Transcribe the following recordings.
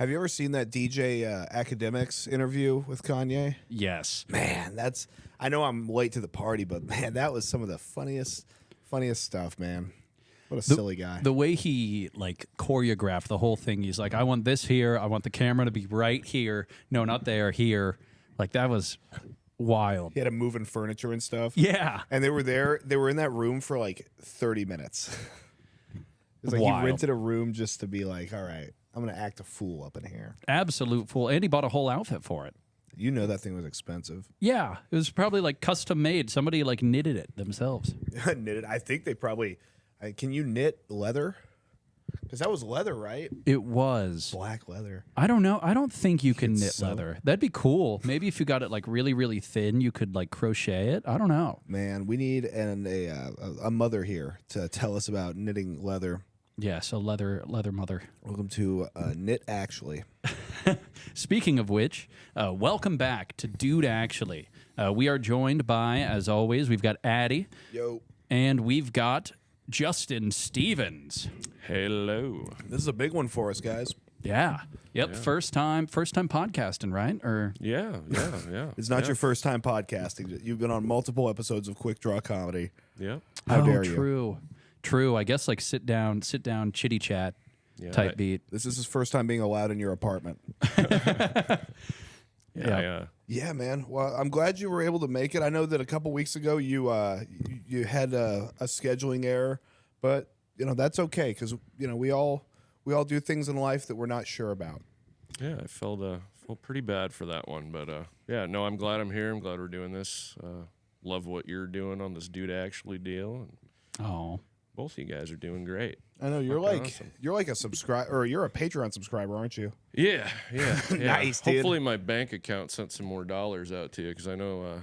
Have you ever seen that DJ Academics interview with Kanye? Yes. Man, I know I'm late to the party, but man, that was some of the funniest stuff, man. What a silly guy. The way he like choreographed the whole thing, he's like, I want this here. I want the camera to be right here. No, not there, here. Like, that was wild. He had him moving furniture and stuff. Yeah. And they were in that room for like 30 minutes. It's like Wild. he rented a room just to be like, all right, I'm going to act a fool up in here. Absolute fool. And he bought a whole outfit for it. You know that thing was expensive. Yeah. It was probably like custom made. Somebody like knitted it themselves. Knitted. I think they probably... can you knit leather? Because that was leather, right? It was. Black leather. I don't know. I don't think you can knit sew. leather. That'd be cool. Maybe if you got it like really, really thin, you could like crochet it. I don't know. Man, we need a mother here to tell us about knitting leather. Yes, a leather mother. Welcome to Knit Actually. Speaking of which, welcome back to Dude Actually. We are joined by, as always, we've got Addy. Yo. And we've got Justin Stevens. Hello. This is a big one for us, guys. Yeah. Yep. Yeah. First time podcasting, right? Or Yeah. It's not your first time podcasting. You've been on multiple episodes of Quick Draw Comedy. Yeah. How dare you? True. I guess like sit down, chitty chat type beat. This is his first time being allowed in your apartment. Yeah, man. Well, I'm glad you were able to make it. I know that a couple weeks ago you had a scheduling error, but that's okay because we all do things in life that we're not sure about. Yeah, I felt pretty bad for that one, but no, I'm glad I'm here. I'm glad we're doing this. Love what you're doing on this Dude Actually deal. Oh, both of you guys are doing great. I know you're like a subscriber, or you're a Patreon subscriber, aren't you? Yeah. Nice, dude. Hopefully my bank account sent some more dollars out to you because I know,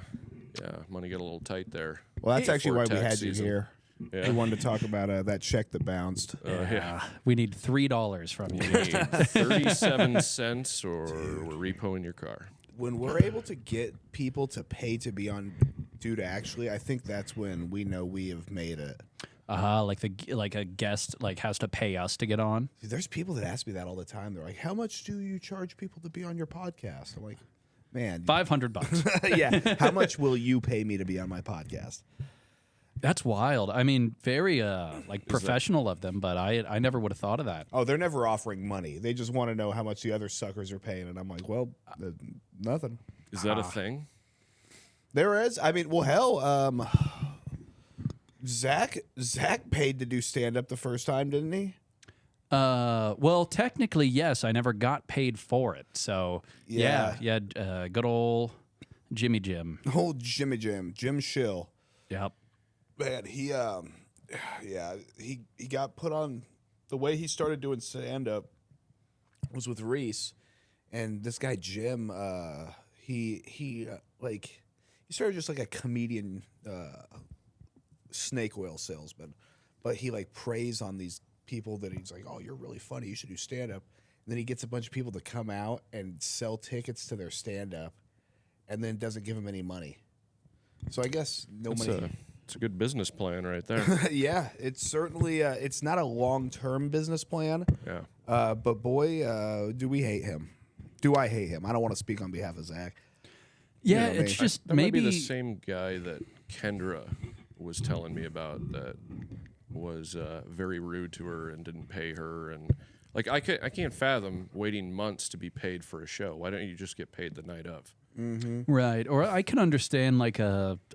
money got a little tight there. Well, that's actually why we had season. you here. Yeah. We wanted to talk about that check that bounced. We need $3 from you. 37 cents, or we're repoing your car. When we're able to get people to pay to be on Dude Actually, I think that's when we know we have made it. Like a guest has to pay us to get on. There's people that ask me that all the time. They're like, "How much do you charge people to be on your podcast?" I'm like, "Man, $500." Yeah. How much will you pay me to be on my podcast? That's wild. I mean, very professional of them, but I never would have thought of that. Oh, they're never offering money. They just want to know how much the other suckers are paying, and I'm like, well, nothing. Is that a thing? There is. I mean, well, hell, Zack paid to do stand-up the first time, didn't he? Well, technically, yes. I never got paid for it. So, yeah. Good old Jimmy Jim. Old Jimmy Jim. Jim Shill. Yep. Man, he got put on. The way he started doing stand-up was with Reese, and this guy Jim, he started just like a comedian, snake oil salesman, but he like preys on these people that he's like, oh, you're really funny, you should do stand-up. And then he gets a bunch of people to come out and sell tickets to their stand-up, and then doesn't give them any money. So I guess money. It's a good business plan right there. Yeah, it's certainly it's not a long-term business plan. Yeah. But boy, do we hate him. Do I hate him? I don't want to speak on behalf of Zach. Yeah, it's just that maybe might be the same guy that Kendra was telling me about that was very rude to her and didn't pay her, and like I can't fathom waiting months to be paid for a show. Why don't you just get paid the night of? Mm-hmm. Right. Or I can understand like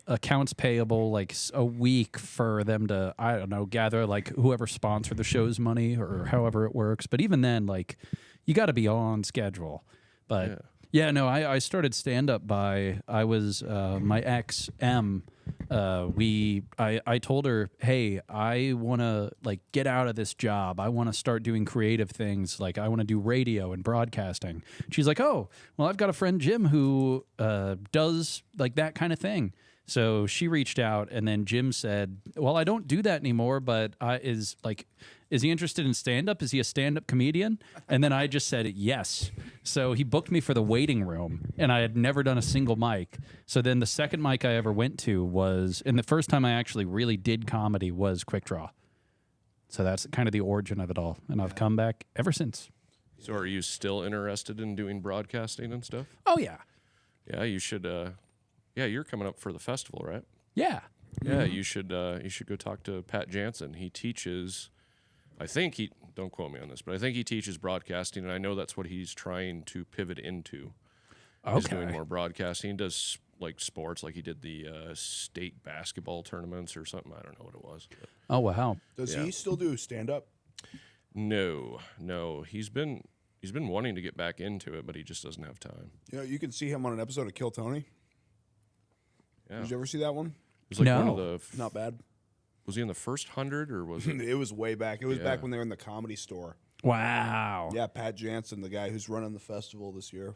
accounts payable, like a week for them to, I don't know, gather like whoever sponsored the show's money or however it works. But even then, like you got to be on schedule. But I started stand up I was my ex M. I told her, hey, I want to like get out of this job. I want to start doing creative things. Like I want to do radio and broadcasting. She's like, oh, well, I've got a friend, Jim, who does like that kind of thing. So she reached out, and then Jim said, well, I don't do that anymore, but is he interested in stand-up? Is he a stand-up comedian? And then I just said yes. So he booked me for the waiting room, and I had never done a single mic. So then the second mic I ever went to was, and the first time I actually really did comedy was Quick Draw. So that's kind of the origin of it all, and I've come back ever since. So are you still interested in doing broadcasting and stuff? Oh yeah, Yeah, you should. Yeah, you're coming up for the festival, right? yeah. Yeah, you should go talk to Pat Jansen. He teaches. I think he. Don't quote me on this, but I think he teaches broadcasting, and I know that's what he's trying to pivot into. He's doing more broadcasting. He does like sports, like he did the state basketball tournaments or something. I don't know what it was. But. Oh wow. Does he still do stand up? No. He's been wanting to get back into it, but he just doesn't have time. You know, you can see him on an episode of Kill Tony. Yeah. Did you ever see that one? It was like one No. of the. Not bad. Was he in the first 100 or was it? It was way back. It was Yeah. back when they were in the Comedy Store. Wow. Yeah, Pat Jansen, the guy who's running the festival this year.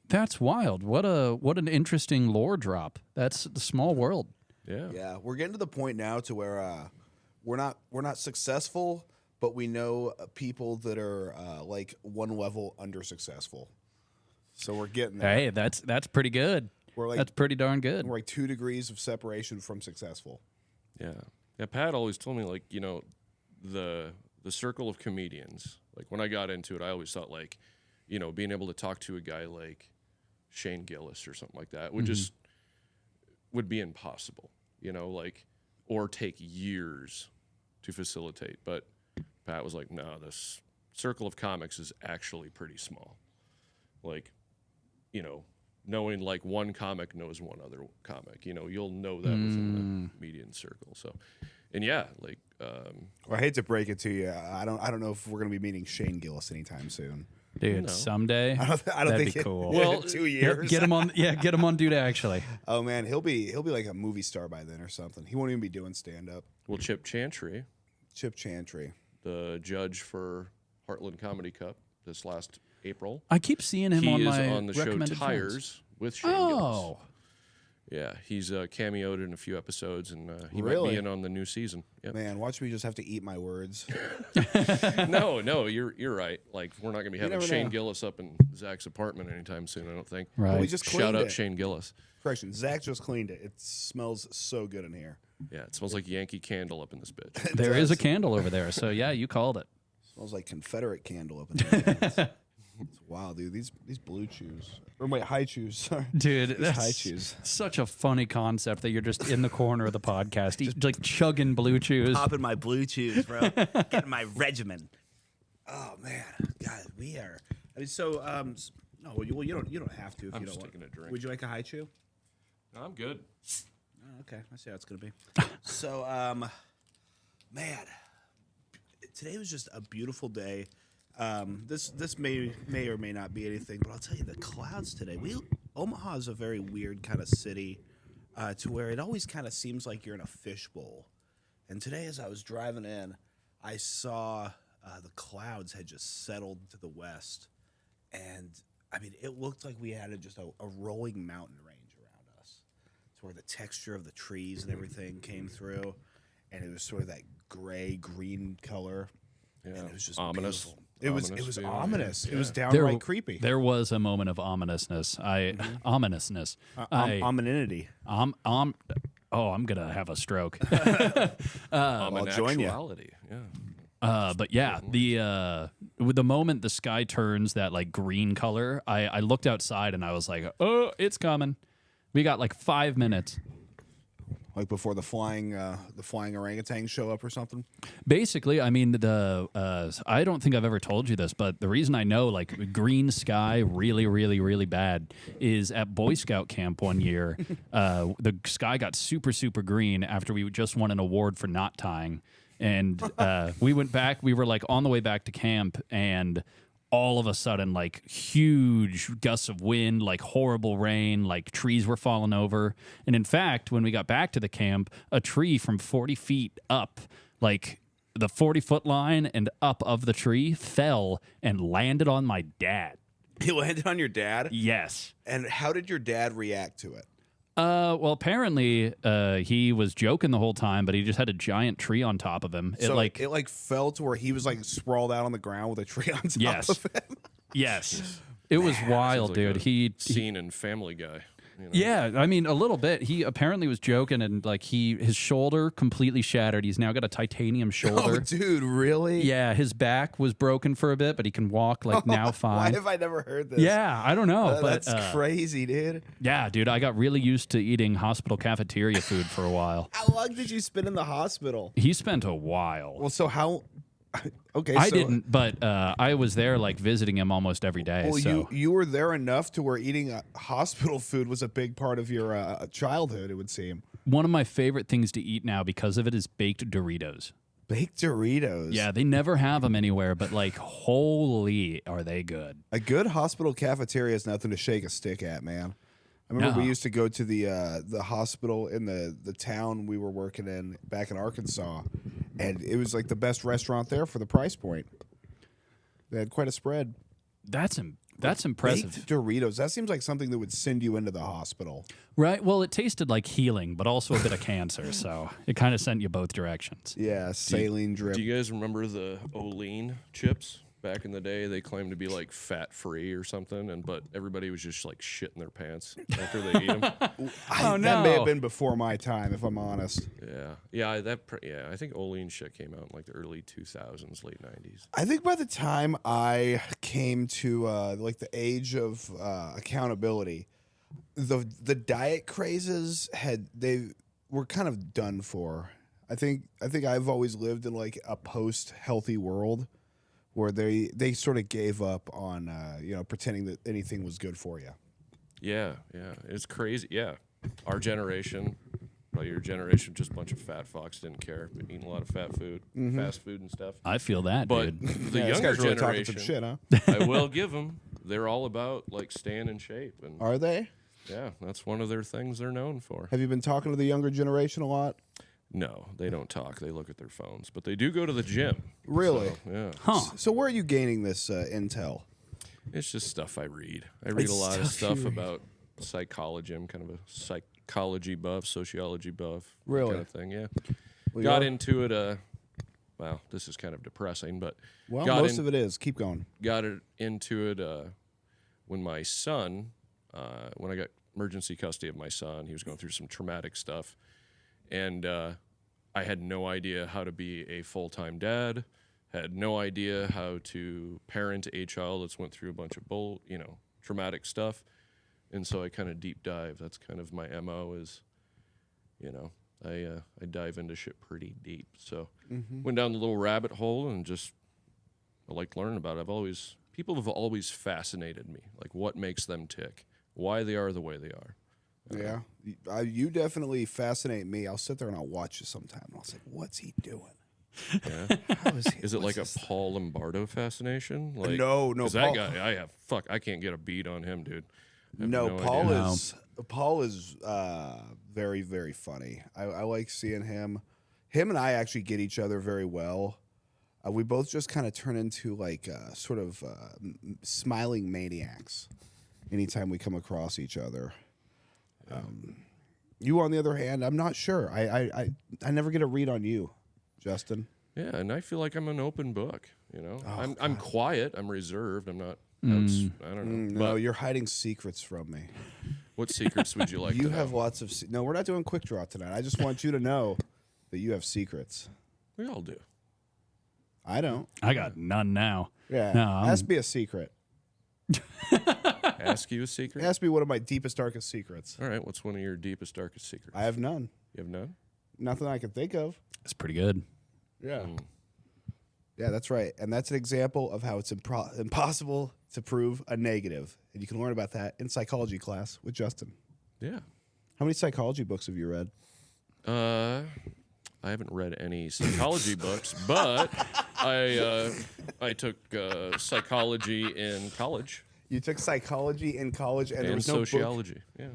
That's wild. What an interesting lore drop. That's the small world. Yeah. Yeah, we're getting to the point now to where we're not successful, but we know people that are like one level under successful. So we're getting there. Hey, that's pretty good. We're like That's pretty darn good. we're like 2 degrees of separation from successful. Yeah. Yeah. Pat always told me, like, you know, the circle of comedians. Like, when I got into it, I always thought, like, you know, being able to talk to a guy like Shane Gillis or something like that would be impossible, you know, like, or take years to facilitate. But Pat was like, no, this circle of comics is actually pretty small. Like, you know, knowing like one comic knows one other comic, you know, you'll know that within the median circle. So, and yeah, like, Well, I hate to break it to you. I don't know if we're gonna be meeting Shane Gillis anytime soon. Dude, someday I don't that'd think be cool. Well, 2 Yep, years. get him on. Yeah, get him on, dude. Actually, Oh man, he'll be like a movie star by then or something. He won't even be doing stand up. well, Chip Chantry, Chip Chantry. the judge for Heartland Comedy Cup this last April, I keep seeing him he on is my on the show recommended Tires films. with Shane Gillis. Oh, Yeah, he's cameoed in a few episodes, and he might Really? be in on the new season. Yep. Man, watch me just have to eat my words. No, you're right. Like, we're not gonna be having never Shane know. Gillis up in Zach's apartment anytime soon. I don't think. right. We just Shout cleaned out it. Shane Gillis. Correction, Zach just cleaned it. It smells so good in here. Yeah, it smells like Yankee Candle up in this bitch. There is a candle over there. So yeah, you called it. Smells like Confederate candle up in here. It's wild, dude. These blue chews. Or wait, high chews. Sorry. Dude, high that's chews. such a funny concept that you're just in the corner of the podcast, like chugging blue chews. Popping my blue chews, bro. Getting my regimen. Oh man, God, we are. I mean, so no, well, you don't have to if I'm you just don't want. taking a drink. Would you like a high chew? I'm good. Oh, okay, I see how it's gonna be. So, man, today was just a beautiful day. This may or may not be anything, but I'll tell you the clouds today. Omaha is a very weird kind of city, to where it always kind of seems like you're in a fishbowl. And today, as I was driving in, I saw the clouds had just settled to the west, and I mean, it looked like we had just a rolling mountain range around us, to where the texture of the trees and everything came through, and it was sort of that gray green color. Yeah, And it was just ominous. beautiful. It was feeling, ominous. yeah. It was downright creepy. There was a moment of ominousness. Ominousness. Ominity. I'm gonna have a stroke. I'll join ya. Actuality, yeah. But yeah, with the moment the sky turns that like green color, I looked outside and I was like, oh, it's coming. We got like 5 minutes. Like before the flying orangutans show up or something. Basically, I mean, I don't think I've ever told you this, but the reason I know like green sky really, really, really bad is at Boy Scout camp one year. The sky got super, super green after we just won an award for knot tying. And we went back, we were like on the way back to camp, and all of a sudden, like huge gusts of wind, like horrible rain, like trees were falling over. And in fact, when we got back to the camp, a tree from 40 feet up, like the 40-foot line and up of the tree, fell and landed on my dad. It landed on your dad? Yes. And how did your dad react to it? Well, apparently he was joking the whole time, but he just had a giant tree on top of him. It fell to where he was like sprawled out on the ground with a tree on top Yes. of him. Yes. It was wild, Like dude. a He scene in Family Guy. You know? Yeah, I mean a little bit. He apparently was joking and like his shoulder completely shattered. He's now got a titanium Oh, shoulder. dude, really? Yeah, his back was broken for a bit, but he can walk like now Why fine. have I never heard this? Yeah, I don't know, but That's crazy, dude. yeah, dude, I got really used to eating hospital cafeteria food for a while. How long did you spend in the hospital? He spent a while. Well, so how? Okay, I so, didn't, but I was there like visiting him almost every day. Well, so you were there enough to where eating hospital food was a big part of your childhood. It would seem. one of my favorite things to eat now because of it is baked Doritos. Baked Doritos. Yeah, they never have them anywhere, but like, holy, are they good? A good hospital cafeteria is nothing to shake a stick at, man. I remember we No. used to go to the hospital in the town we were working in back in Arkansas, and it was like the best restaurant there for the price point. They had quite a spread. That's impressive, Baked Doritos. That seems like something that would send you into the hospital. right? Well, it tasted like healing, but also a bit of cancer, so it kind of sent you both directions. Yeah, saline drip. Do you guys remember the Olean chips? Back in the day, they claimed to be like fat free or something, but everybody was just like shitting their pants after they eat them. That may have been before my time, if I'm honest. Yeah. I think Olean shit came out in like the early 2000s, late 90s. I think by the time I came to like the age of accountability, the diet crazes they were kind of done for. I think I've always lived in like a post healthy world where they sort of gave up on pretending that anything was good for you. Yeah, it's crazy. Yeah, our generation, well, your generation, just a bunch of fat fucks, didn't care, but eating a lot of fat food, fast food and stuff. I feel that, But dude. the Yeah, this younger guy's really talking generation, some shit, huh? I will give them. They're all about like staying in shape, and Are they? yeah, that's one of their things they're known for. Have you been talking to the younger generation a lot? No, they don't talk. They look at their phones, but they do go to the gym. Really? So, yeah. Huh. So where are you gaining this intel? It's just stuff I read. I read It's a lot of stuff you stuff read. about psychology. I'm kind of a psychology buff, sociology buff, that Really? kind of thing. Yeah. Well, Got you are- into it. Well, this is kind of depressing, but Well, got most of it is. Keep going. got into it when my son, when I got emergency custody of my son. He was going through some traumatic stuff, and I had no idea how to be a full-time dad. Had no idea how to parent a child that's went through a bunch of traumatic stuff, and so I kind of deep dive. That's kind of my MO is, I dive into shit pretty deep. So went down the little rabbit hole and just I like learning about it. People have always fascinated me, like what makes them tick, why they are the way they are. Yeah, you definitely fascinate me. I'll sit there and I'll watch you sometime, and I'll say, "What's he doing? Yeah. How is he? Is it what's like a this thing?" Paul Lombardo fascination? Like, No, 'cause Paul- that guy, I can't get a beat on him, dude. I have No, idea. Paul is very, very funny. I like seeing him. Him and I actually get each other very well. We both just kind of turn into like sort of smiling maniacs anytime we come across each other. You, on the other hand, I'm not sure. I never get a read on you, Justin. Yeah, and I feel like I'm an open book. I'm quiet. I'm reserved. I'm not. I don't know. No, But you're hiding secrets from me. what secrets would you like? You to have know? lots of. No, we're not doing quick draw tonight. I just want you to know that you have secrets. We all do. I don't. I got none now. Yeah. No, I'm- Ask me a secret. Ask you a secret. Ask me one of my deepest, darkest secrets. All right. What's one of your deepest, darkest secrets? I have none. You have none. Nothing I can think of. It's pretty good. Yeah. Yeah, that's right. And that's an example of how it's impossible to prove a negative. And you can learn about that in psychology class with Justin. Yeah. How many psychology books have you read? I haven't read any psychology books, but I took psychology in college You took psychology in college and there and was no book. sociology. Yeah.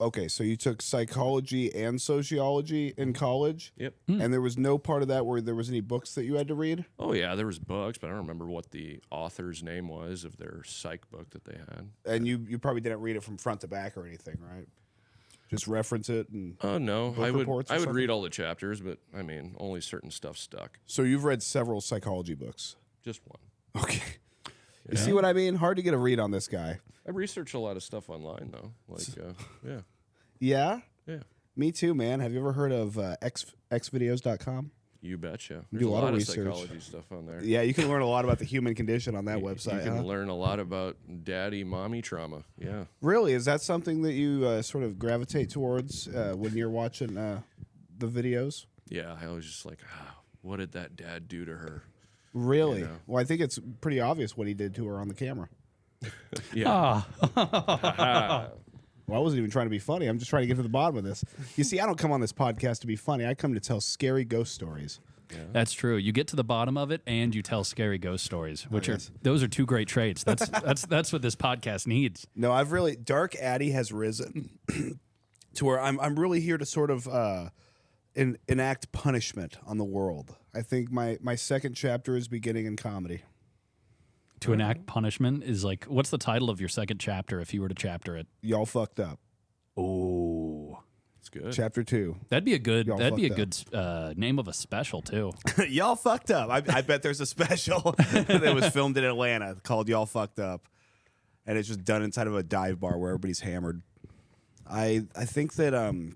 Okay, so you took psychology and sociology in college, Yep. and there was no part of that where there was any books that you had to read? Oh yeah, there was books, but I don't remember what the author's name was of their psych book that they had. And you probably didn't read it from front to back or anything, right? Just reference it and Oh no, Book I would reports or I would something? read all the chapters, but I mean, only certain stuff stuck. So you've read several psychology books. Just one. Okay. You see what I mean? Hard to get a read on this guy. I research a lot of stuff online though. Like, yeah, Yeah? yeah. Me too, man. Have you ever heard of xvideos.com? You betcha. Do There's a lot of of research. psychology stuff on there. Yeah, you can learn a lot about the human condition on that website. You can learn a lot about daddy, mommy trauma. Yeah. Really? Is that something that you sort of gravitate towards when you're watching the videos? Yeah, I was just like, what did that dad do to her? Really? You know? Well, I think it's pretty obvious what he did to her on the camera. Yeah. Well, I wasn't even trying to be funny. I'm just trying to get to the bottom of this. You see, I don't come on this podcast to be funny. I come to tell scary ghost stories. That's true. You get to the bottom of it, and you tell scary ghost stories, which yes. those are two great traits. That's what this podcast needs. No, Dark Addy has risen to where I'm really here to sort of enact punishment on the world. I think my second chapter is beginning in comedy. To enact punishment is like, what's the title of your second chapter if you were to chapter it? Y'all fucked up. Oh, It's good. Chapter 2. that'd be a good Y'all good name of a special too. Y'all fucked up. I bet there's a special that was filmed in Atlanta called Y'all Fucked Up. And it's just done inside of a dive bar where everybody's hammered. I think that I don't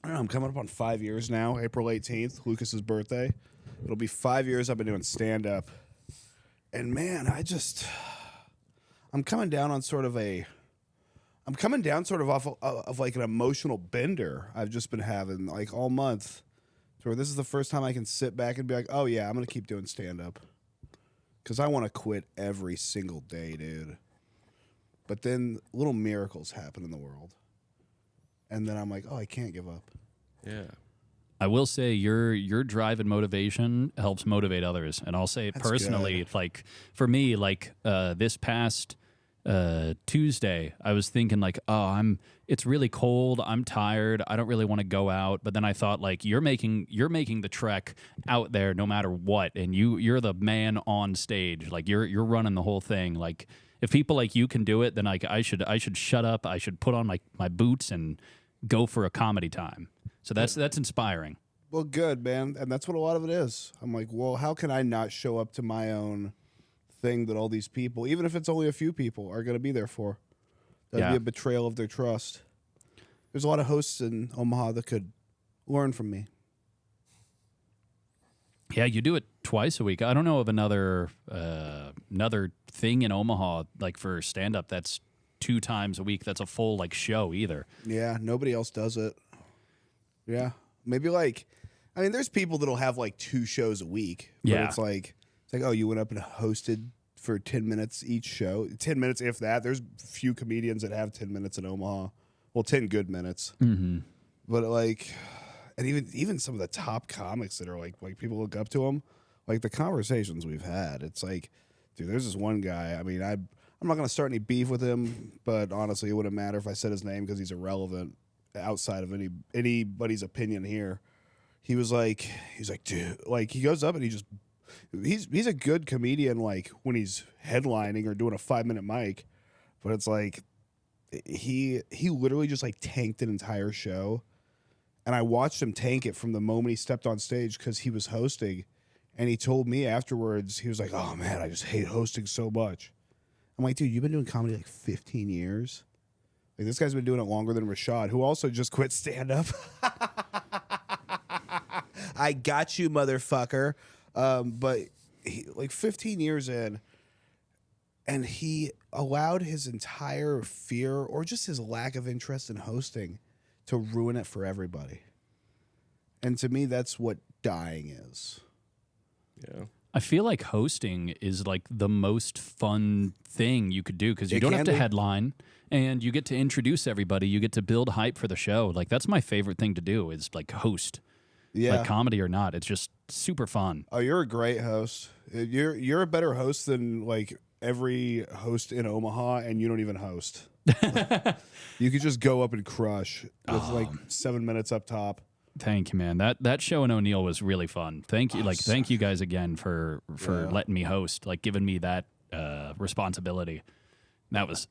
know, I'm coming up on 5 years now, April 18th, Lucas's birthday. It'll be 5 years I've been doing stand-up. And man, I'm coming down off of like an emotional bender I've just been having like all month. So this is the first time I can sit back and be like, oh yeah, I'm going to keep doing stand-up. Because I want to quit every single day, dude. But then little miracles happen in the world. And then I'm like, oh, I can't give up. Yeah. I will say your drive and motivation helps motivate others, and I'll say it That's personally. good. Like for me, like this past Tuesday, I was thinking like, oh, it's really cold. I'm tired. I don't really want to go out. But then I thought like, you're making the trek out there no matter what, and you're the man on stage. Like you're running the whole thing. Like if people like you can do it, then like I should shut up. I should put on my boots and go for a comedy time. So that's inspiring. Well, good, man. And that's what a lot of it is. I'm like, well, how can I not show up to my own thing that all these people, even if it's only a few people, are going to be there for? That'd be a betrayal of their trust. There's a lot of hosts in Omaha that could learn from me. Yeah, you do it twice a week. I don't know of another thing in Omaha like for stand up that's 2 times a week. That's a full like show either. Yeah, nobody else does it. Yeah, maybe like, I mean, there's people that'll have like 2 shows a week. But Yeah. it's like, oh, you went up and hosted for 10 minutes each show. 10 minutes, if that. There's few comedians that have 10 minutes in Omaha. Well, 10 good minutes. Mm-hmm. But like, and even some of the top comics that are like people look up to them, like the conversations we've had, it's like, dude, there's this one guy. I mean, I'm not gonna start any beef with him, but honestly, it wouldn't matter if I said his name because he's irrelevant outside of anybody's opinion here. He's like, dude, like he goes up and he's a good comedian like when he's headlining or doing a 5-minute mic, but it's like he literally just like tanked an entire show, and I watched him tank it from the moment he stepped on stage because he was hosting, and he told me afterwards, he was like, oh man, I just hate hosting so much. I'm like, dude, you've been doing comedy like 15 years. Like this guy's been doing it longer than Rashad, who also just quit stand-up. I got you, motherfucker. But he, like 15 years in, and he allowed his entire fear or just his lack of interest in hosting to ruin it for everybody. And to me, that's what dying is. Yeah. I feel like hosting is like the most fun thing you could do because you It don't can have to be. headline and you get to introduce everybody. You get to build hype for the show. Like that's my favorite thing to do is like host. Yeah. Like comedy or not, it's just super fun. Oh, you're a great host. You're a better host than like every host in Omaha, and you don't even host. You could just go up and crush with like 7 minutes up top. Thank you, man. That show in O'Neill was really fun. Thank you, thank you guys again for letting me host, like giving me that responsibility. That was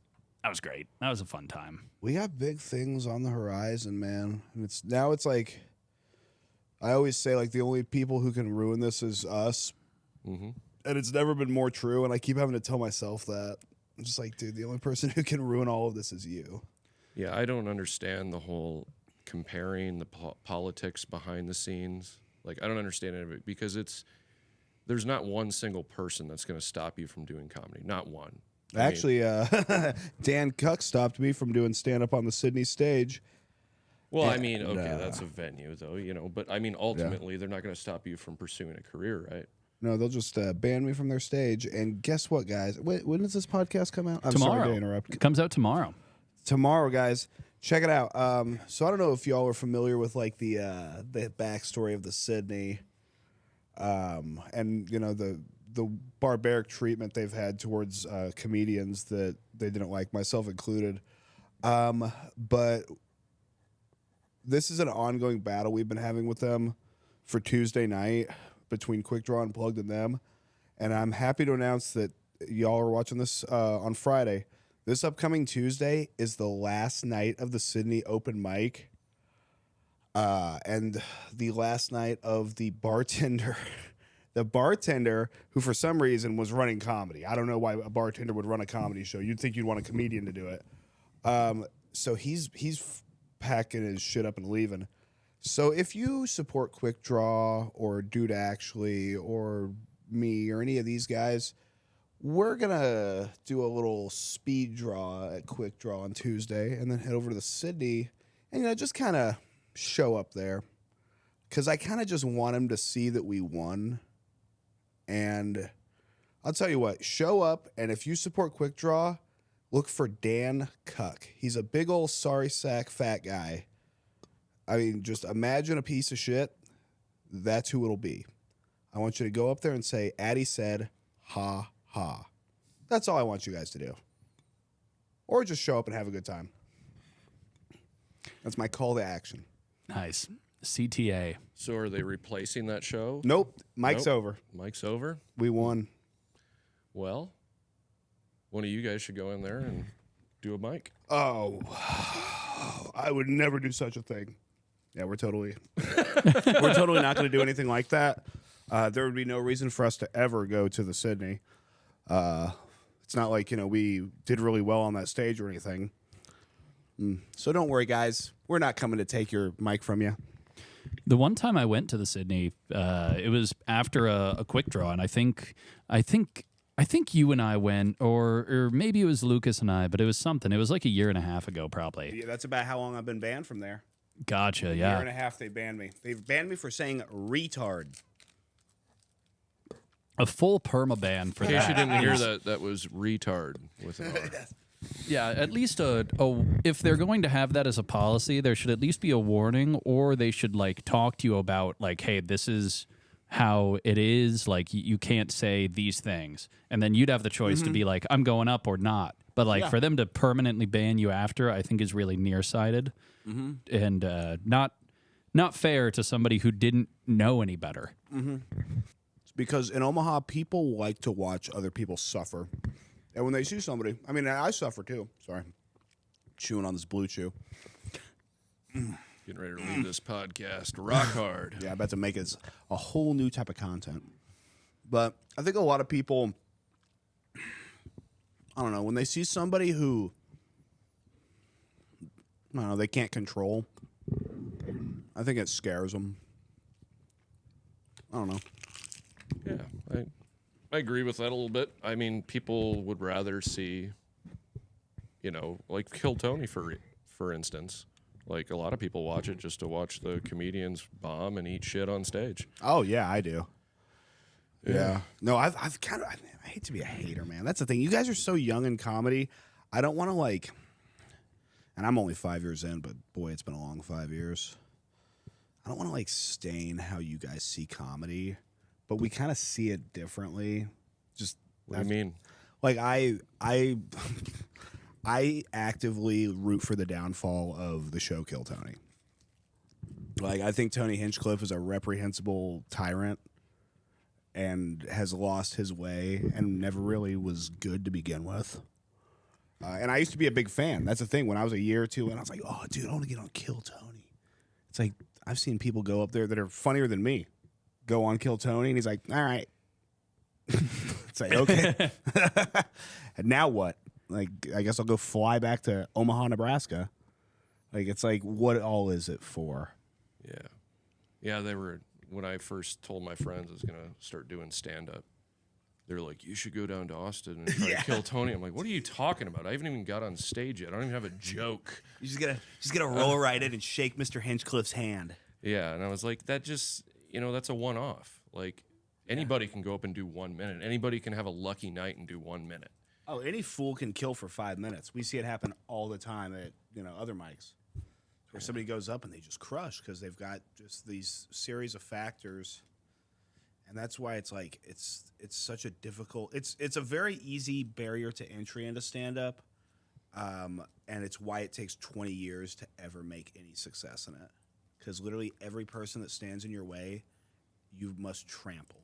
great. That was a fun time. We got big things on the horizon, man. And it's like I always say, like the only people who can ruin this is us. Mm-hmm. And it's never been more true. And I keep having to tell myself that. I'm just like, dude, the only person who can ruin all of this is you. Yeah, I don't understand the whole comparing the politics behind the scenes. Like, I don't understand any of it because there's not one single person that's going to stop you from doing comedy. Not one. Actually, Dan Cuck stopped me from doing stand-up on the Sydney stage. Well, I mean, okay, that's a venue, though, but I mean, ultimately, they're not going to stop you from pursuing a career, right? No, they'll just ban me from their stage. And guess what, guys? When does this podcast come out? I'm Tomorrow. sorry to interrupt. It comes out tomorrow. Tomorrow, guys. Check it out. So I don't know if y'all are familiar with like the backstory of the Sydney, and the barbaric treatment they've had towards comedians that they didn't like, myself included. But this is an ongoing battle we've been having with them for Tuesday night between Quick Draw Unplugged and them. And I'm happy to announce that y'all are watching this on Friday. This upcoming Tuesday is the last night of the Sydney open mic. And the last night of the bartender, who for some reason was running comedy. I don't know why a bartender would run a comedy show. You'd think you'd want a comedian to do it. So he's packing his shit up and leaving. So if you support Quick Draw or Dude Actually or me or any of these guys, we're going to do a little speed draw at Quick Draw on Tuesday and then head over to the Sydney and just kind of show up there. Because I kind of just want him to see that we won. And I'll tell you what, show up, and if you support Quick Draw, look for Dan Cuck. He's a big old sorry sack fat guy. I mean, just imagine a piece of shit. That's who it'll be. I want you to go up there and say, Addy said, ha, ha. That's all I want you guys to do. Or just show up and have a good time. That's my call to action. Nice. CTA. So are they replacing that show? Nope. Mike's over. Mike's over? We won. Well, one of you guys should go in there and do a mic. Oh, I would never do such a thing. Yeah, we're totally not going to do anything like that. There would be no reason for us to ever go to the Sydney. It's not like, we did really well on that stage or anything. So don't worry, guys. We're not coming to take your mic from you. The one time I went to the Sydney, it was after a Quick Draw, and I think you and I went, or maybe it was Lucas and I, but it was something. It was like a year and a half ago, probably. Yeah, that's about how long I've been banned from there. Gotcha, A yeah. year and a half they banned me. They've banned me for saying retard. A full perma-ban for In case you that. didn't hear that was retard with an R. Yeah, at least if they're going to have that as a policy, there should at least be a warning, or they should talk to you about hey, this is how it is. You can't say these things, and then you'd have the choice to be I'm going up or not. But for them to permanently ban you after, I think is really nearsighted and not fair to somebody who didn't know any better. It's because in Omaha, people like to watch other people suffer. And when they see somebody, I mean, I suffer too. Sorry. Chewing on this blue chew. Getting ready to leave this podcast rock hard. Yeah, I bet to make it a whole new type of content. But I think a lot of people, I don't know, when they see somebody who, I don't know, they can't control, I think it scares them. I don't know. Yeah, I agree with that a little bit. I mean, people would rather see, Kill Tony, for instance. A lot of people watch it just to watch the comedians bomb and eat shit on stage. Oh, yeah, I do. Yeah. No, I've kind of, I hate to be a hater, man. That's the thing. You guys are so young in comedy. I don't want to and I'm only 5 years in, but boy, it's been a long 5 years. I don't want to stain how you guys see comedy, but we kind of see it differently. Just What do you mean? I actively root for the downfall of the show Kill Tony. I think Tony Hinchcliffe is a reprehensible tyrant and has lost his way and never really was good to begin with. And I used to be a big fan. That's the thing. When I was a year or two, and I was like, oh, dude, I want to get on Kill Tony. It's I've seen people go up there that are funnier than me go on Kill Tony, and he's like, all right. It's like, okay. And now what? Like, I guess I'll go fly back to Omaha, Nebraska. Like, it's like, what all is it for? Yeah. Yeah, they were, when I first told my friends I was going to start doing stand-up, they were like, you should go down to Austin and try to kill Tony. I'm like, what are you talking about? I haven't even got on stage yet. I don't even have a joke. You just gotta roll right in and shake Mr. Hinchcliffe's hand. Yeah, and I was like, that just, that's a one-off. Like, anybody can go up and do 1 minute. Anybody can have a lucky night and do 1 minute. Oh, any fool can kill for 5 minutes. We see it happen all the time at other mics, where somebody goes up and they just crush because they've got just these series of factors, and that's why it's like it's such a difficult. It's a very easy barrier to entry into stand up, and it's why it takes 20 years to ever make any success in it, because literally every person that stands in your way, you must trample.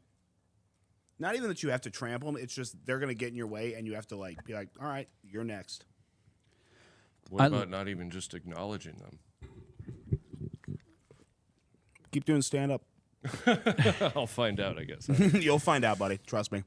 Not even that you have to trample them. It's just they're going to get in your way, and you have to be like, all right, you're next. What about not even just acknowledging them? Keep doing stand-up. I'll find out, I guess. You'll find out, buddy. Trust me.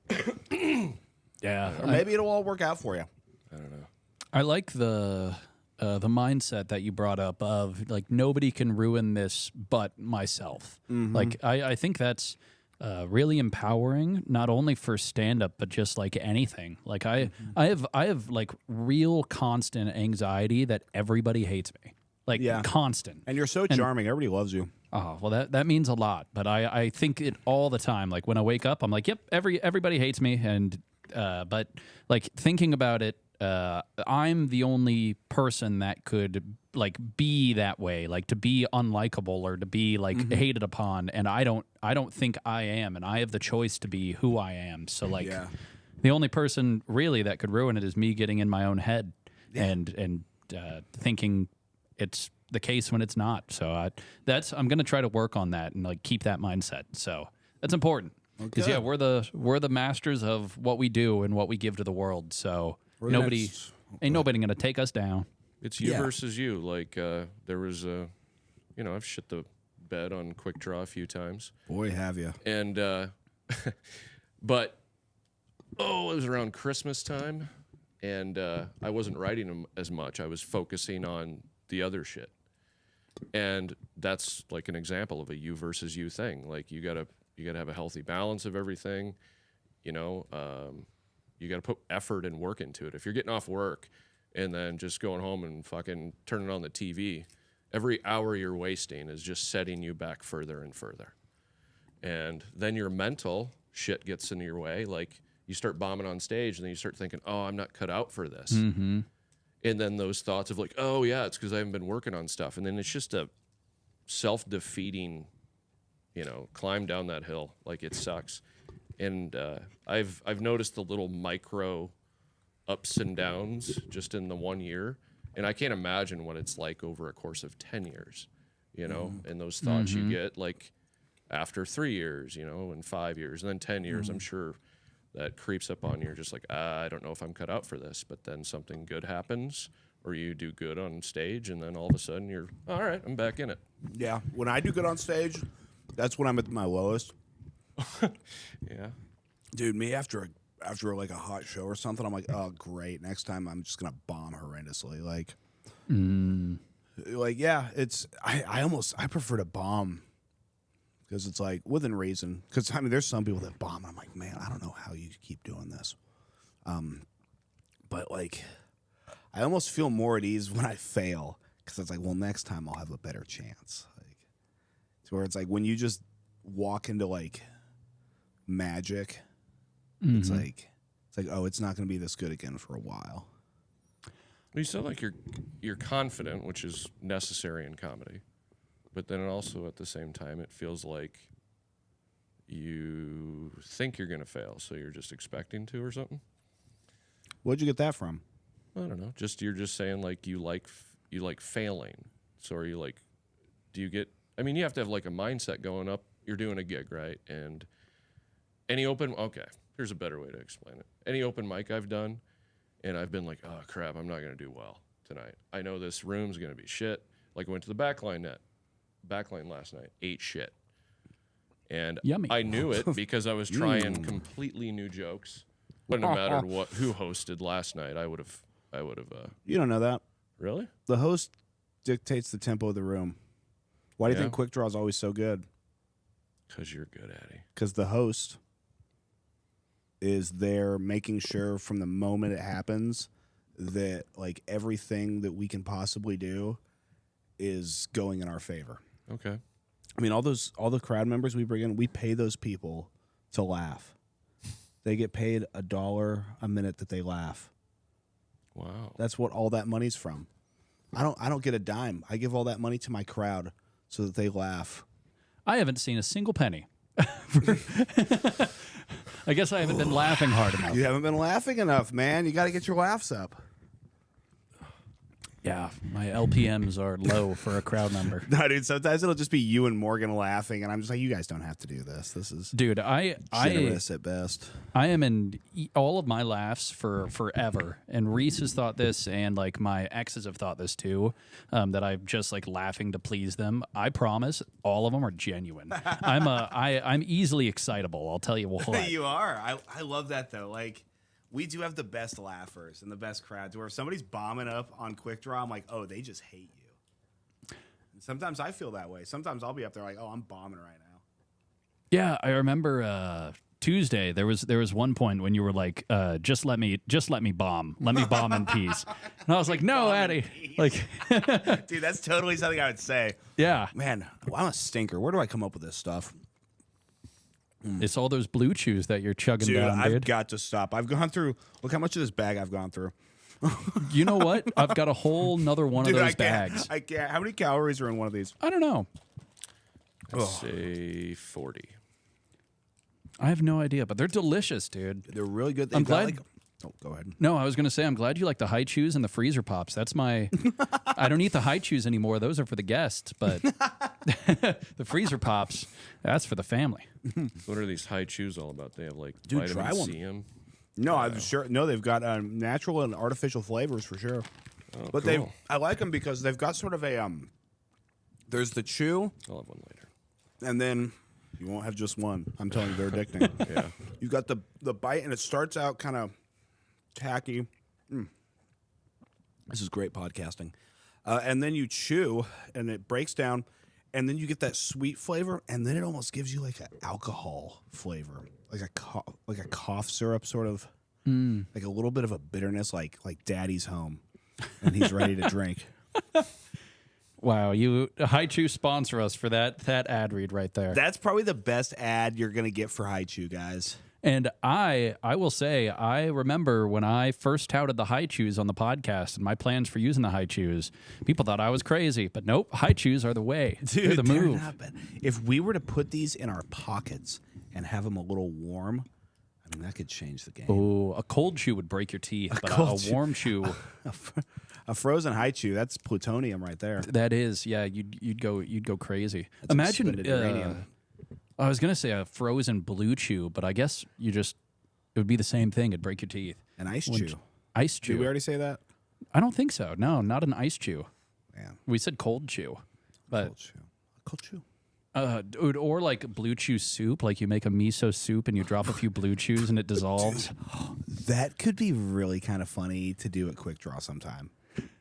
Yeah. Or maybe it'll all work out for you. I don't know. I like the mindset that you brought up of like nobody can ruin this but myself. Like I think that's really empowering, not only for stand up but just like anything. Like I have like real constant anxiety that everybody hates me. Like constant. And you're so charming. Everybody loves you. Oh, well that means a lot. But I think it all the time. Like when I wake up, I'm like, yep, everybody hates me. And but like thinking about it, I'm the only person that could like be that way, like to be unlikable or to be like hated upon, and I don't think I am, and I have the choice to be who I am. So like the only person really that could ruin it is me getting in my own head and thinking it's the case when it's not. So I'm going to try to work on that and like keep that mindset. So that's important because we're the masters of what we do and what we give to the world. So nobody going to take us down. It's you versus you. Like there was I've shit the bed on Quick Draw a few times. Boy, have you. And but it was around Christmas time, and I wasn't writing them as much. I was focusing on the other shit. And that's like an example of a you versus you thing. Like you gotta have a healthy balance of everything. You gotta put effort and work into it. If you're getting off work and then just going home and fucking turning on the TV, every hour you're wasting is just setting you back further and further. And then your mental shit gets in your way. Like you start bombing on stage and then you start thinking, oh, I'm not cut out for this. Mm-hmm. And then those thoughts of like, oh, yeah, it's because I haven't been working on stuff. And then it's just a self-defeating, climb down that hill. Like it sucks. And I've noticed the little micro ups and downs just in the 1 year. And I can't imagine what it's like over a course of 10 years, and those thoughts you get like after 3 years, and 5 years, and then 10 years, I'm sure that creeps up on you. You're just like, I don't know if I'm cut out for this. But then something good happens, or you do good on stage, and then all of a sudden you're, all right, I'm back in it. Yeah, when I do good on stage, that's when I'm at my lowest. Yeah. Dude, me after like a hot show or something, I'm like, oh, great. Next time I'm just going to bomb horrendously. Like, it's, I prefer to bomb. Because it's like, within reason. Because, there's some people that bomb, and I'm like, man, I don't know how you keep doing this. But, like, I almost feel more at ease when I fail. Because it's like, well, next time I'll have a better chance. Like, it's where it's like, when you just walk into, like, magic, it's like, oh, it's not going to be this good again for a while. Well, you sound like you're confident, which is necessary in comedy. But then also at the same time, it feels like you think you're going to fail, so you're just expecting to or something. Where'd you get that from? I don't know. You're just saying like you like failing. So are you like, do you get? I mean, you have to have like a mindset going up. You're doing a gig, right? And okay, here's a better way to explain it. Any open mic I've done, and I've been like, oh crap, I'm not going to do well tonight. I know this room's going to be shit. Like I went to the backline last night, ate shit. And Yummy. I knew it because I was trying completely new jokes. Wouldn't have mattered who hosted last night. I would have. You don't know that. Really? The host dictates the tempo of the room. Why do you Yeah. think Quick Draw is always so good? Because you're good at it. Because the host is there making sure from the moment it happens that like everything that we can possibly do is going in our favor. Okay. I mean, all the crowd members we bring in, we pay those people to laugh. They get paid $1 a minute that they laugh. Wow. That's what all that money's from. I don't get a dime. I give all that money to my crowd so that they laugh. I haven't seen a single penny. I guess I haven't been laughing hard enough. You haven't been laughing enough, man. You got to get your laughs up. Yeah, my LPMs are low for a crowd member. No, dude, sometimes it'll just be you and Morgan laughing, and I'm just like, you guys don't have to do this. This is Dude, generous at best. I am in all of my laughs for forever, and Reese has thought this, and like my exes have thought this too. That I'm just like laughing to please them. I promise, all of them are genuine. I'm easily excitable. I'll tell you what. You are. I love that though. Like, we do have the best laughers and the best crowds. Where if somebody's bombing up on Quick Draw, I'm like, oh, they just hate you. And sometimes I feel that way. Sometimes I'll be up there like, oh, I'm bombing right now. Yeah, I remember Tuesday. There was one point when you were like, just let me bomb. Let me bomb in peace. And I was like, no, Addy. Like, Dude, that's totally something I would say. yeah, Man, I'm a stinker. Where do I come up with this stuff? it's all those blue chews that you're chugging Dude, down, I've dude. got to stop. I've gone through. Look how much of this bag I've gone through. You know what? I've got a whole nother one Dude, of I those can't. bags. I can't. How many calories are in one of these? I don't know. I'd say 40. I have no idea, but they're delicious, dude. They're really good. I'm They've got, glad- like- oh, go ahead. No, I was gonna say I'm glad you like the high chews and the freezer pops. That's my. I don't eat the high chews anymore. Those are for the guests, but the freezer pops, that's for the family. What are these high chews all about? They have like Dude, vitamin try one. C in 'em? No, I'm sure. No, they've got natural and artificial flavors for sure. Oh, But cool. I like them because they've got sort of a There's the chew, I'll have one later. and then you won't have just one. I'm telling you, they're addicting. Yeah. You've got the bite, and it starts out kind of tacky. This is great podcasting. And then you chew, and it breaks down, and then you get that sweet flavor, and then it almost gives you like an alcohol flavor, like a cough syrup sort of, like a little bit of a bitterness, like Daddy's home, and he's ready to drink. Wow, you High Chew sponsor us for that ad read right there. That's probably the best ad you're gonna get for High Chew, guys. And I will say, I remember when I first touted the High Chews on the podcast and my plans for using the High Chews, people thought I was crazy. But nope, High Chews are the way. They're the move. not bad. If we were to put these in our pockets and have them a little warm, I mean, that could change the game. Oh, a cold chew would break your teeth, but cold a chew. warm chew, A frozen High Chew, that's plutonium right there. that is, yeah, you'd go crazy. That's Imagine, suspended uranium. I was gonna say a frozen blue chew, but I guess it would be the same thing. It'd break your teeth. An ice chew. Ice Did chew. we already say that? I don't think so. No, not an ice chew. Man, We said cold chew, but cold chew. Cold chew. dude, or like blue chew soup. Like you make a miso soup and you drop a few blue chews and it dissolves. That could be really kind of funny to do at Quick Draw sometime.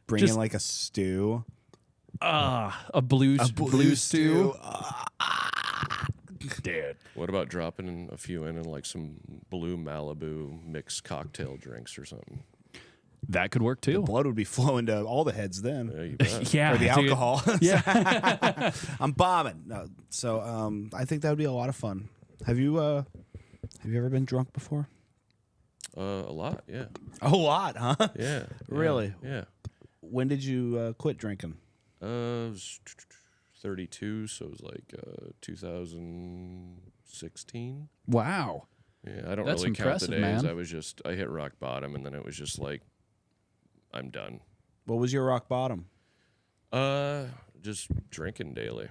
Bring Just- in like a stew. A blue stew. Dude. What about dropping a few in and like some blue Malibu mixed cocktail drinks or something? That could work too. Blood would be flowing to all the heads then. Yeah, you bet. Yeah, Or the dude. alcohol. Yeah. I'm bombing. No, so I think that would be a lot of fun. Have you ever been drunk before? A lot, yeah. A lot, huh? Yeah. Really? Yeah. When did you quit drinking? I was 32, so it was like 2016. Wow. Yeah, I don't That's really count the impressive, days. man. I hit rock bottom, and then it was just like, I'm done. What was your rock bottom? Just drinking daily,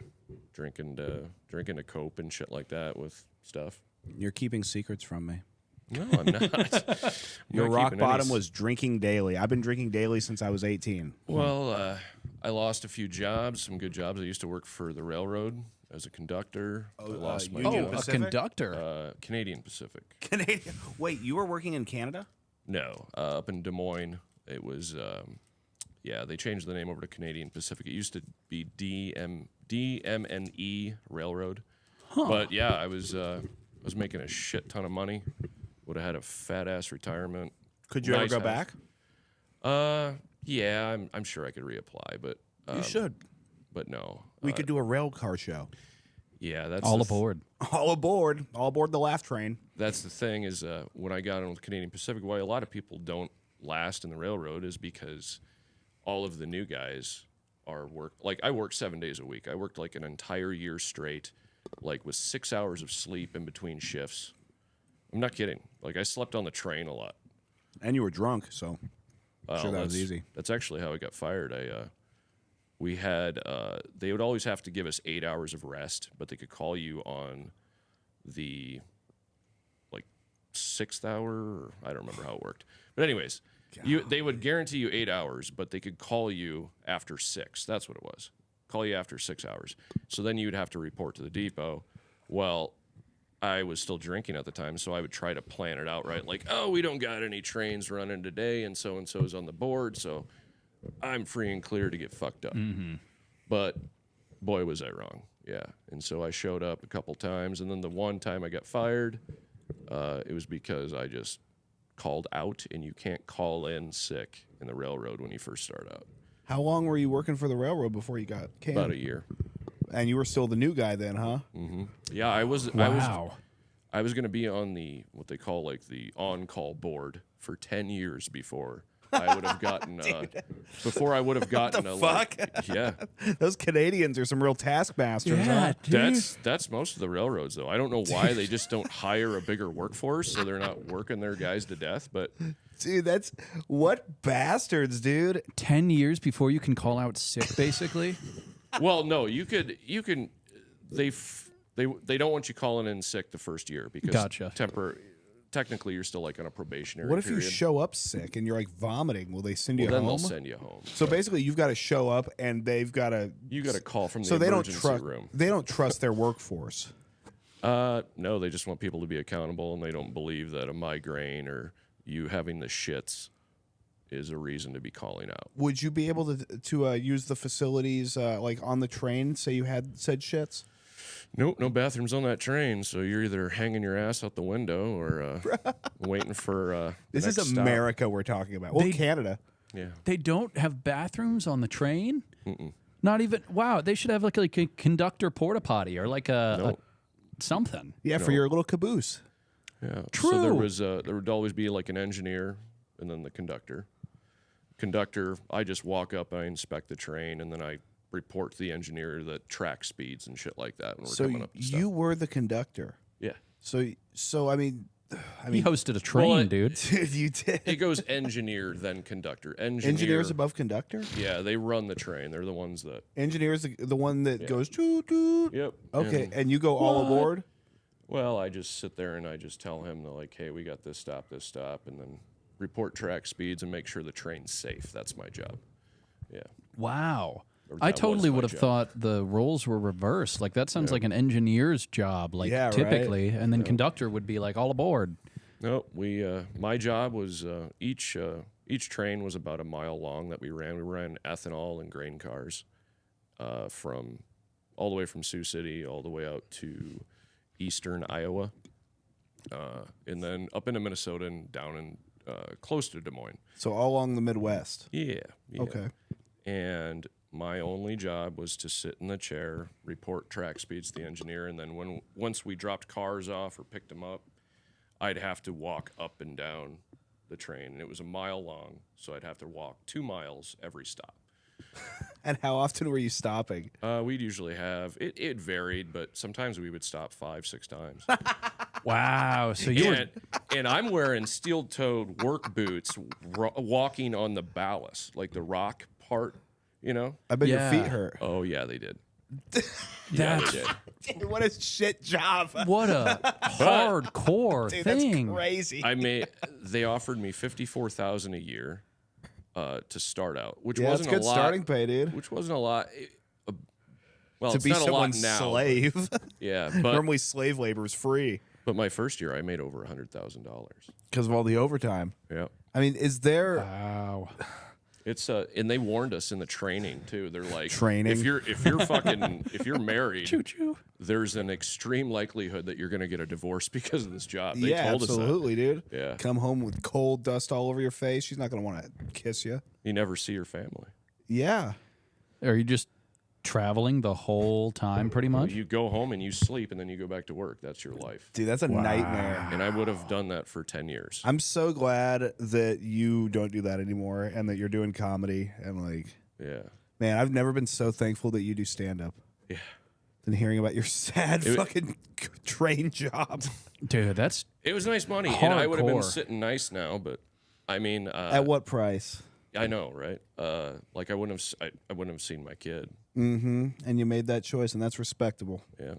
drinking to cope and shit like that with stuff. You're keeping secrets from me. No, I'm not. Your rock bottom was drinking daily. I've been drinking daily since I was 18. Well, I lost a few jobs, some good jobs. I used to work for the railroad as a conductor. I Oh, lost my Union Oh, job. a Pacific? conductor. Canadian Pacific. Canadian. Wait, you were working in Canada? No, up in Des Moines, it was. Yeah, they changed the name over to Canadian Pacific. It used to be DMNE Railroad. But yeah, I was making a shit ton of money. Would have had a fat ass retirement. Could you ever Nice go house. back? Yeah, I'm sure I could reapply, but You should. but no. We could do a rail car show. Yeah, that's All the aboard. All aboard the laugh train. That's the thing is when I got on with Canadian Pacific, why a lot of people don't last in the railroad is because all of the new guys are I worked 7 days a week. I worked like an entire year straight, like with 6 hours of sleep in between shifts. I'm not kidding. Like I slept on the train a lot. And you were drunk, so Well, sure that was that's- easy. That's actually how I got fired. We had they would always have to give us 8 hours of rest, but they could call you on the like 6th hour. Or, I don't remember how it worked, but anyways, they would guarantee you 8 hours, but they could call you after 6. That's what it was. Call you after 6 hours. So then you'd have to report to the depot. Well, I was still drinking at the time, so I would try to plan it out right. Like, oh, we don't got any trains running today, and so's on the board, so I'm free and clear to get fucked up. But boy, was I wrong. Yeah. And so I showed up a couple times, and then the one time I got fired, it was because I just called out, and you can't call in sick in the railroad when you first start out. How long were you working for the railroad before you got canned? About a year. And you were still the new guy then, huh? Yeah, I was Wow. I was going to be on the what they call like the on-call board for 10 years before I would have gotten before I would have gotten a fuck? like, yeah. Those Canadians are some real taskmasters, huh? That's most of the railroads though. I don't know why they just don't hire a bigger workforce so they're not working their guys to death, but Dude, that's what bastards, dude. 10 years before you can call out sick, basically. well, no, you can they don't want you calling in sick the first year because Gotcha. technically you're still like on a probationary What if you period. show up sick and you're like vomiting? Will they send you Then home? they'll send you home. So basically, you've got to show up, and they've got to. You got a call from the So they don't emergency trust. room. They don't trust their workforce. No, they just want people to be accountable, and they don't believe that a migraine or you having the shits is a reason to be calling out. Would you be able to use the facilities like on the train? Say you had said shits. Nope, no bathrooms on that train, so you're either hanging your ass out the window or waiting for. This is next stop. America we're talking about. Well, Canada. Yeah, They don't have bathrooms on the train? Not even. Wow, they should have like a conductor porta potty or like a something. Yeah, for your little caboose. yeah. True. So there would always be like an engineer and then the conductor. Conductor, I just walk up, I inspect the train, and then I report to the engineer the track speeds and shit like that when we're So coming up. And stuff. you were the conductor. Yeah. So I mean, He hosted a train, Well, dude. dude, you did. It goes engineer then conductor. Engineer, Engineers above conductor. Yeah, they run the train. They're the ones that. Engineers the one that goes toot toot. Yep. Okay, And- and you go all aboard. Well, I just sit there and I just tell him, like, hey, we got this stop, and then report track speeds and make sure the train's safe. That's my job. Yeah. Wow. Or I that totally was my would have job. thought the roles were reversed. Like that sounds like an engineer's job, like Yeah, right. typically, and then conductor would be like all aboard. No, my job was each train was about a mile long that we ran. We ran ethanol and grain cars from all the way from Sioux City all the way out to eastern Iowa, and then up into Minnesota and down in close to Des Moines. So all along the Midwest. Yeah. Okay. And my only job was to sit in the chair, report track speeds to the engineer, and then once we dropped cars off or picked them up, I'd have to walk up and down the train, and it was a mile long, so I'd have to walk 2 miles every stop. And how often were you stopping? We'd usually have it varied, but sometimes we would stop 5-6 times. Wow. So you were and I'm wearing steel-toed work boots, walking on the ballast, like the rock part, you know. I bet Yeah. your feet hurt. Oh yeah, they did. that's They did. Dude, what a shit job. what a hardcore Dude, thing. that's crazy. They offered me $54,000 a year to start out, which Yeah, that's wasn't good a lot. starting pay, dude. Which wasn't a lot. Well, to it's be not a lot someone's now. slave. Yeah, but Normally, slave labor is free but my first year I made over $100,000. because of all the overtime. Yeah. I mean, is there? Wow. It's and they warned us in the training too. They're like, Training? if you're married, Choo-choo. there's an extreme likelihood that you're going to get a divorce because of this job. They Yeah, told absolutely, dude. us that. Yeah. Come home with coal dust all over your face. She's not gonna want to kiss you. You never see your family. Yeah. Are you just traveling the whole time pretty much? You go home and you sleep and then you go back to work. That's your life. Dude, that's a nightmare. And I would have done that for 10 years. I'm so glad that you don't do that anymore and that you're doing comedy and like, Yeah. man, I've never been so thankful that you do stand up Yeah. than hearing about your sad fucking train job. Dude, that's It was nice money, and I would have been Hardcore. sitting nice now, but I mean, At what price? I know, right? Like I wouldn't have seen my kid. Mm-hmm. And you made that choice, and that's respectable. Yeah.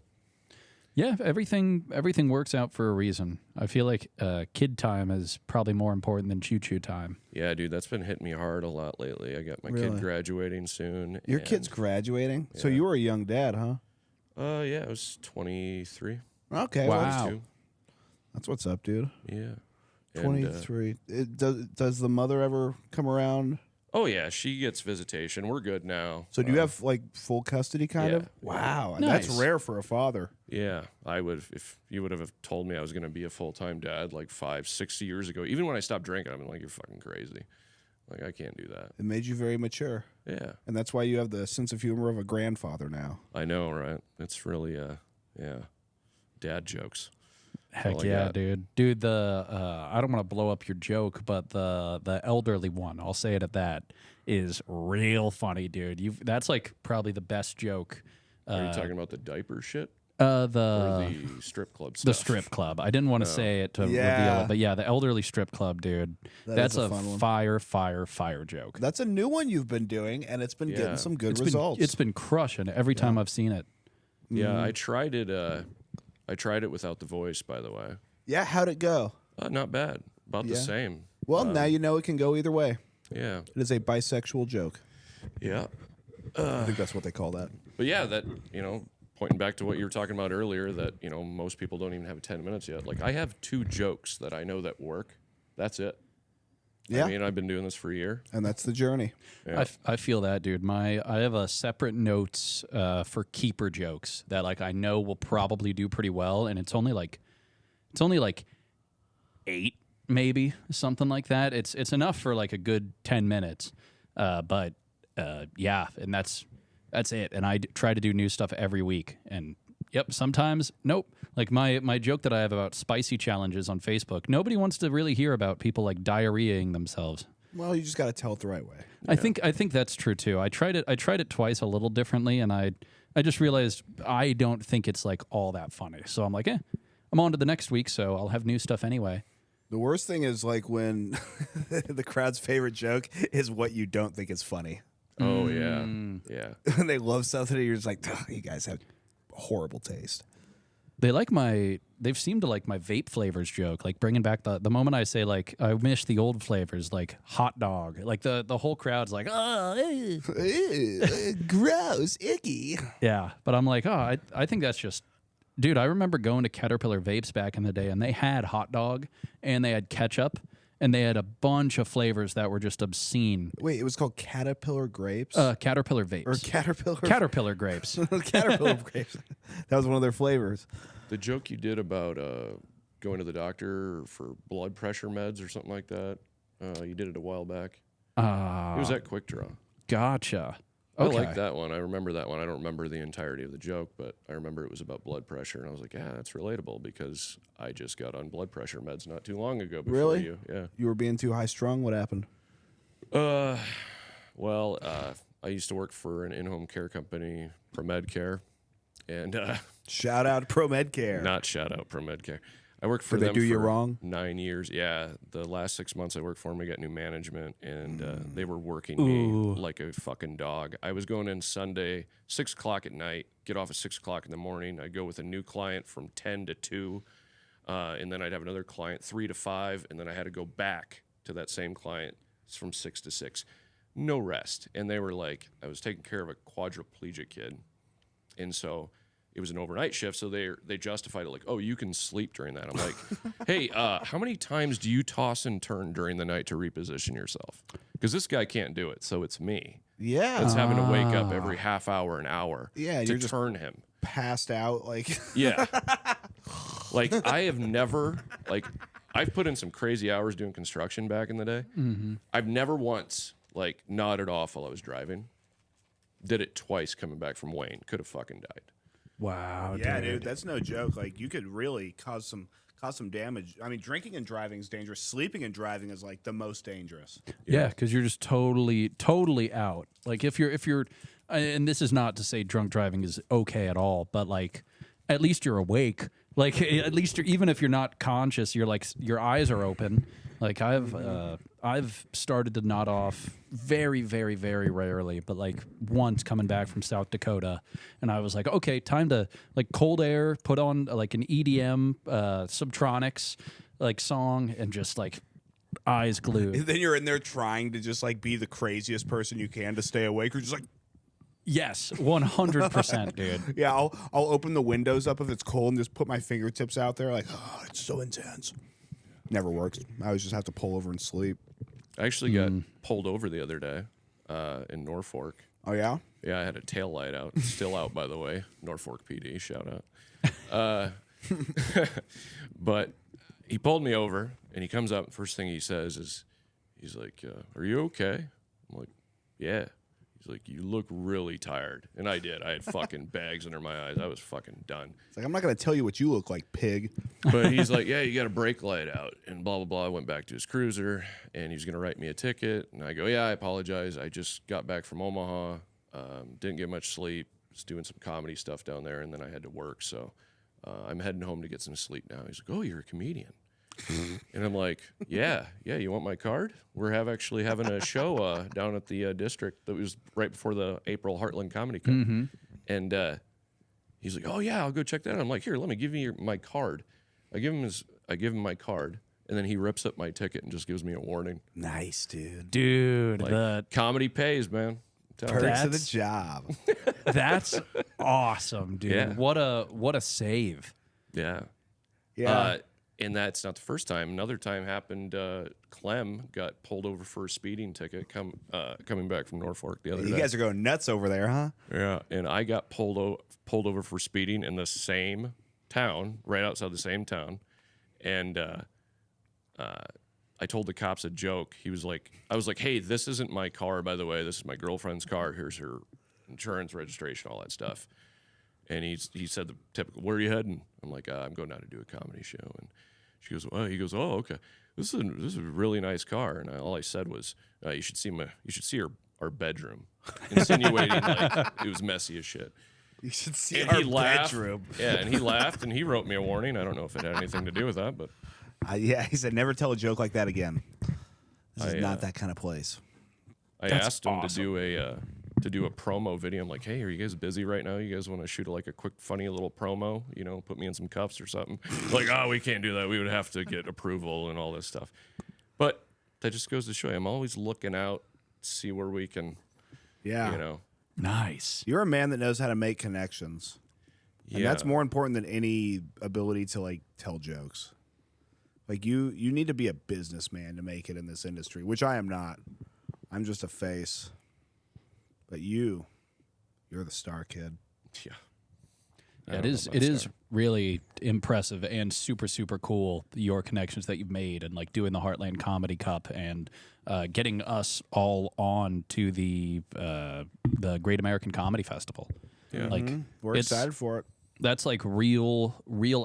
yeah. Everything works out for a reason. I feel like kid time is probably more important than choo-choo time. Yeah, dude, that's been hitting me hard a lot lately. I got my Really? kid graduating soon. Your and- kid's graduating, so you were a young dad, huh? Yeah, I was 23. Okay, Wow. well, 22. that's what's up, dude. Yeah. And, 23. Does the mother ever come around? oh yeah, she gets visitation. We're good now. So do you have like full custody, kind yeah. of? Wow, Nice. that's rare for a father. Yeah, I would if you would have told me I was going to be a full-time dad like 5-6 years ago. Even when I stopped drinking, I'm like, you're fucking crazy. Like I can't do that. It made you very mature, Yeah, and that's why you have the sense of humor of a grandfather now. I know, right? It's really yeah, dad jokes. Heck all I yeah, got. dude. The I don't want to blow up your joke, but the elderly one, I'll say it at that, is real funny, dude. That's like probably the best joke. Are you talking about the diaper shit The or the strip club stuff? the strip club. I didn't want to say it to reveal Yeah. it, but yeah, the elderly strip club, dude. That That's is a a fun one. fire joke. That's a new one you've been doing, and it's been Yeah. getting some good It's results. It's been crushing every time I've seen it. Yeah, I tried it. I tried it without the voice, by the way. Yeah, how'd it go? Not bad. About the Yeah. same. Well, now you know it can go either way. Yeah, It is a bisexual joke. yeah. I think that's what they call that. But yeah, that pointing back to what you were talking about earlier, that most people don't even have 10 minutes yet. Like I have 2 jokes that I know that work. That's it. Yeah, I mean, I've been doing this for a year. and that's the journey. Yeah. I feel that, dude. I have a separate notes for keeper jokes that like I know will probably do pretty well, and it's only like 8 maybe, something like that. It's enough for like a good 10 minutes. But yeah, and that's it. And I try to do new stuff every week. And yep, sometimes nope. Like my joke that I have about spicy challenges on Facebook. Nobody wants to really hear about people like diarrheaing themselves. Well, you just got to tell it the right way. I think that's true too. I tried it twice a little differently, and I just realized I don't think it's like all that funny. So I'm like, I'm on to the next week, so I'll have new stuff anyway. The worst thing is like when the crowd's favorite joke is what you don't think is funny. Oh yeah, yeah. And they love something, and you're just like, "Ugh, you guys have horrible taste. They've seemed to like my vape flavors joke, like bringing back the moment I say like I miss the old flavors, like hot dog. Like the whole crowd's like, oh, Ew, gross, icky. yeah. But I'm like, oh, I think that's just, dude. I remember going to Caterpillar Vapes back in the day, and they had hot dog, and they had ketchup, and they had a bunch of flavors that were just obscene. Wait, it was called Caterpillar Grapes? Caterpillar Vapes or Caterpillar? Caterpillar grapes. Caterpillar Grapes. That was one of their flavors. The joke you did about going to the doctor for blood pressure meds or something like that. You did it a while back. It was at Quick Draw. Gotcha. I Okay. like that one. I remember that one. I don't remember the entirety of the joke, but I remember it was about blood pressure, and I was like, yeah, that's relatable because I just got on blood pressure meds not too long ago. Before Really? You. Yeah. You were being too high strung. What happened? Well, I used to work for an in-home care company, ProMed Care, and Shout out Pro Med Care. not shout out ProMed Care. I worked for Did they them do for you wrong? 9 years. Yeah, the last 6 months I worked for them, I got new management, and they were working me like a fucking dog. I was going in Sunday, 6 o'clock at night, get off at 6 o'clock in the morning. I'd go with a new client from 10 to 2, and then I'd have another client 3 to 5, and then I had to go back to that same client from 6 to 6. No rest. And they were like, I was taking care of a quadriplegic kid. And so it was an overnight shift, so they justified it like, oh, you can sleep during that. I'm like, hey, how many times do you toss and turn during the night to reposition yourself? Because this guy can't do it, so it's me. Yeah. That's having to wake up every half hour, an hour Yeah, to you're just turn him. passed out like Yeah. Like, I have never, like, I've put in some crazy hours doing construction back in the day. Mm-hmm. I've never once, like, nodded off while I was driving. Did it twice coming back from Wayne. Could have fucking died. Wow, yeah, dude, that's no joke. Like you could really cause some damage. I mean, drinking and driving is dangerous. Sleeping and driving is like the most dangerous. Yeah, because you're just totally out. Like if you're, and this is not to say drunk driving is okay at all, but like at least you're awake. Like at least even if you're not conscious, you're like your eyes are open. Like I've started to nod off very, very, very rarely, but like once coming back from South Dakota, and I was like, okay, time to like cold air, put on like an EDM Subtronics like song, and just like eyes glued. And then you're in there trying to just like be the craziest person you can to stay awake. You're just like, Yes, 100%, dude. yeah, I'll open the windows up if it's cold and just put my fingertips out there like, oh, it's so intense. Never works. I always just have to pull over and sleep. I actually got pulled over the other day in Norfolk. Oh yeah? Yeah, I had a tail light out. It's still out, by the way. Norfolk PD, shout out. But he pulled me over, and he comes up. First thing he says is, he's like, are you okay? I'm like, yeah. He's like, you look really tired. And I did. I had fucking bags under my eyes. I was fucking done. It's like, I'm not going to tell you what you look like, pig. But he's like, yeah, you got a brake light out, and blah, blah, blah. I went back to his cruiser, and he was going to write me a ticket. And I go, yeah, I apologize. I just got back from Omaha. Didn't get much sleep. Was doing some comedy stuff down there, and then I had to work. So I'm heading home to get some sleep now. He's like, oh, you're a comedian. And I'm like, yeah, you want my card? We're actually having a show down at the district that was right before the April Heartland Comedy Cup. And he's like, oh yeah, I'll go check that out. I'm like, here, let me give you my card. I give him my card, and then he rips up my ticket and just gives me a warning. Nice, dude. Dude, Like, comedy pays, man. Perks of the That's- job. that's awesome, dude. Yeah. What a save. Yeah. Yeah. And that's not the first time. Another time happened. Clem got pulled over for a speeding ticket coming back from Norfolk the other You day. guys are going nuts over there, huh? Yeah, and I got pulled over for speeding in the same town, right outside the same town, and I told the cops a joke. I was like, hey, this isn't my car, by the way. This is my girlfriend's car. Here's her insurance, registration, all that stuff. And he said the typical, where are you heading? I'm like, I'm going out to do a comedy show. And he goes, oh, okay. This is a really nice car. And all I said was, you should see our bedroom, insinuating like it was messy as shit. You should see And our he laughed. bedroom. Yeah, and he laughed, and he wrote me a warning. I don't know if it had anything to do with that, but Yeah, he said, never tell a joke like that again. This is I, not that kind of place. I That's asked him awesome. to do a promo video. I'm like, hey, are you guys busy right now? You guys want to shoot like a quick, funny little promo? You know, put me in some cuffs or something. Like, oh, we can't do that. We would have to get approval and all this stuff. But that just goes to show you, I'm always looking out, see where we can, Yeah. you know. Nice. You're a man that knows how to make connections. And Yeah. that's more important than any ability to like tell jokes. Like you need to be a businessman to make it in this industry, which I am not. I'm just a face. But you're the star kid. Yeah. Yeah, it is really impressive and super, super cool, your connections that you've made and like doing the Heartland Comedy Cup and getting us all on to the Great American Comedy Festival. Yeah. Like We're it's- excited for it. That's like real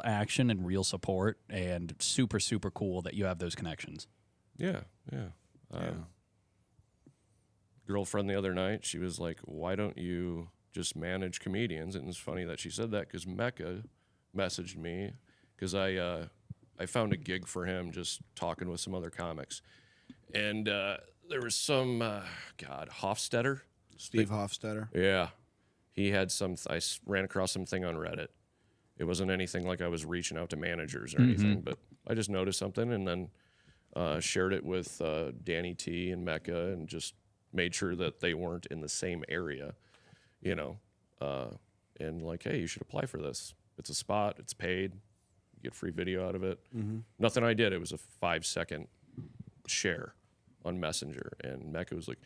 action and real support, and super, super cool that you have those connections. Yeah. Girlfriend the other night, she was like, why don't you just manage comedians? And it's funny that she said that because Mecca messaged me because I found a gig for him just talking with some other comics. And there was some, Hofstetter. Steve Hofstetter. Yeah. He had I ran across something on Reddit. It wasn't anything like I was reaching out to managers or anything, but I just noticed something and then shared it with Danny T and Mecca and just made sure that they weren't in the same area, you know. and like, hey, you should apply for this. It's a spot. It's paid. You get free video out of it. Nothing I did. It was a 5-second share on Messenger, and Mecca was like,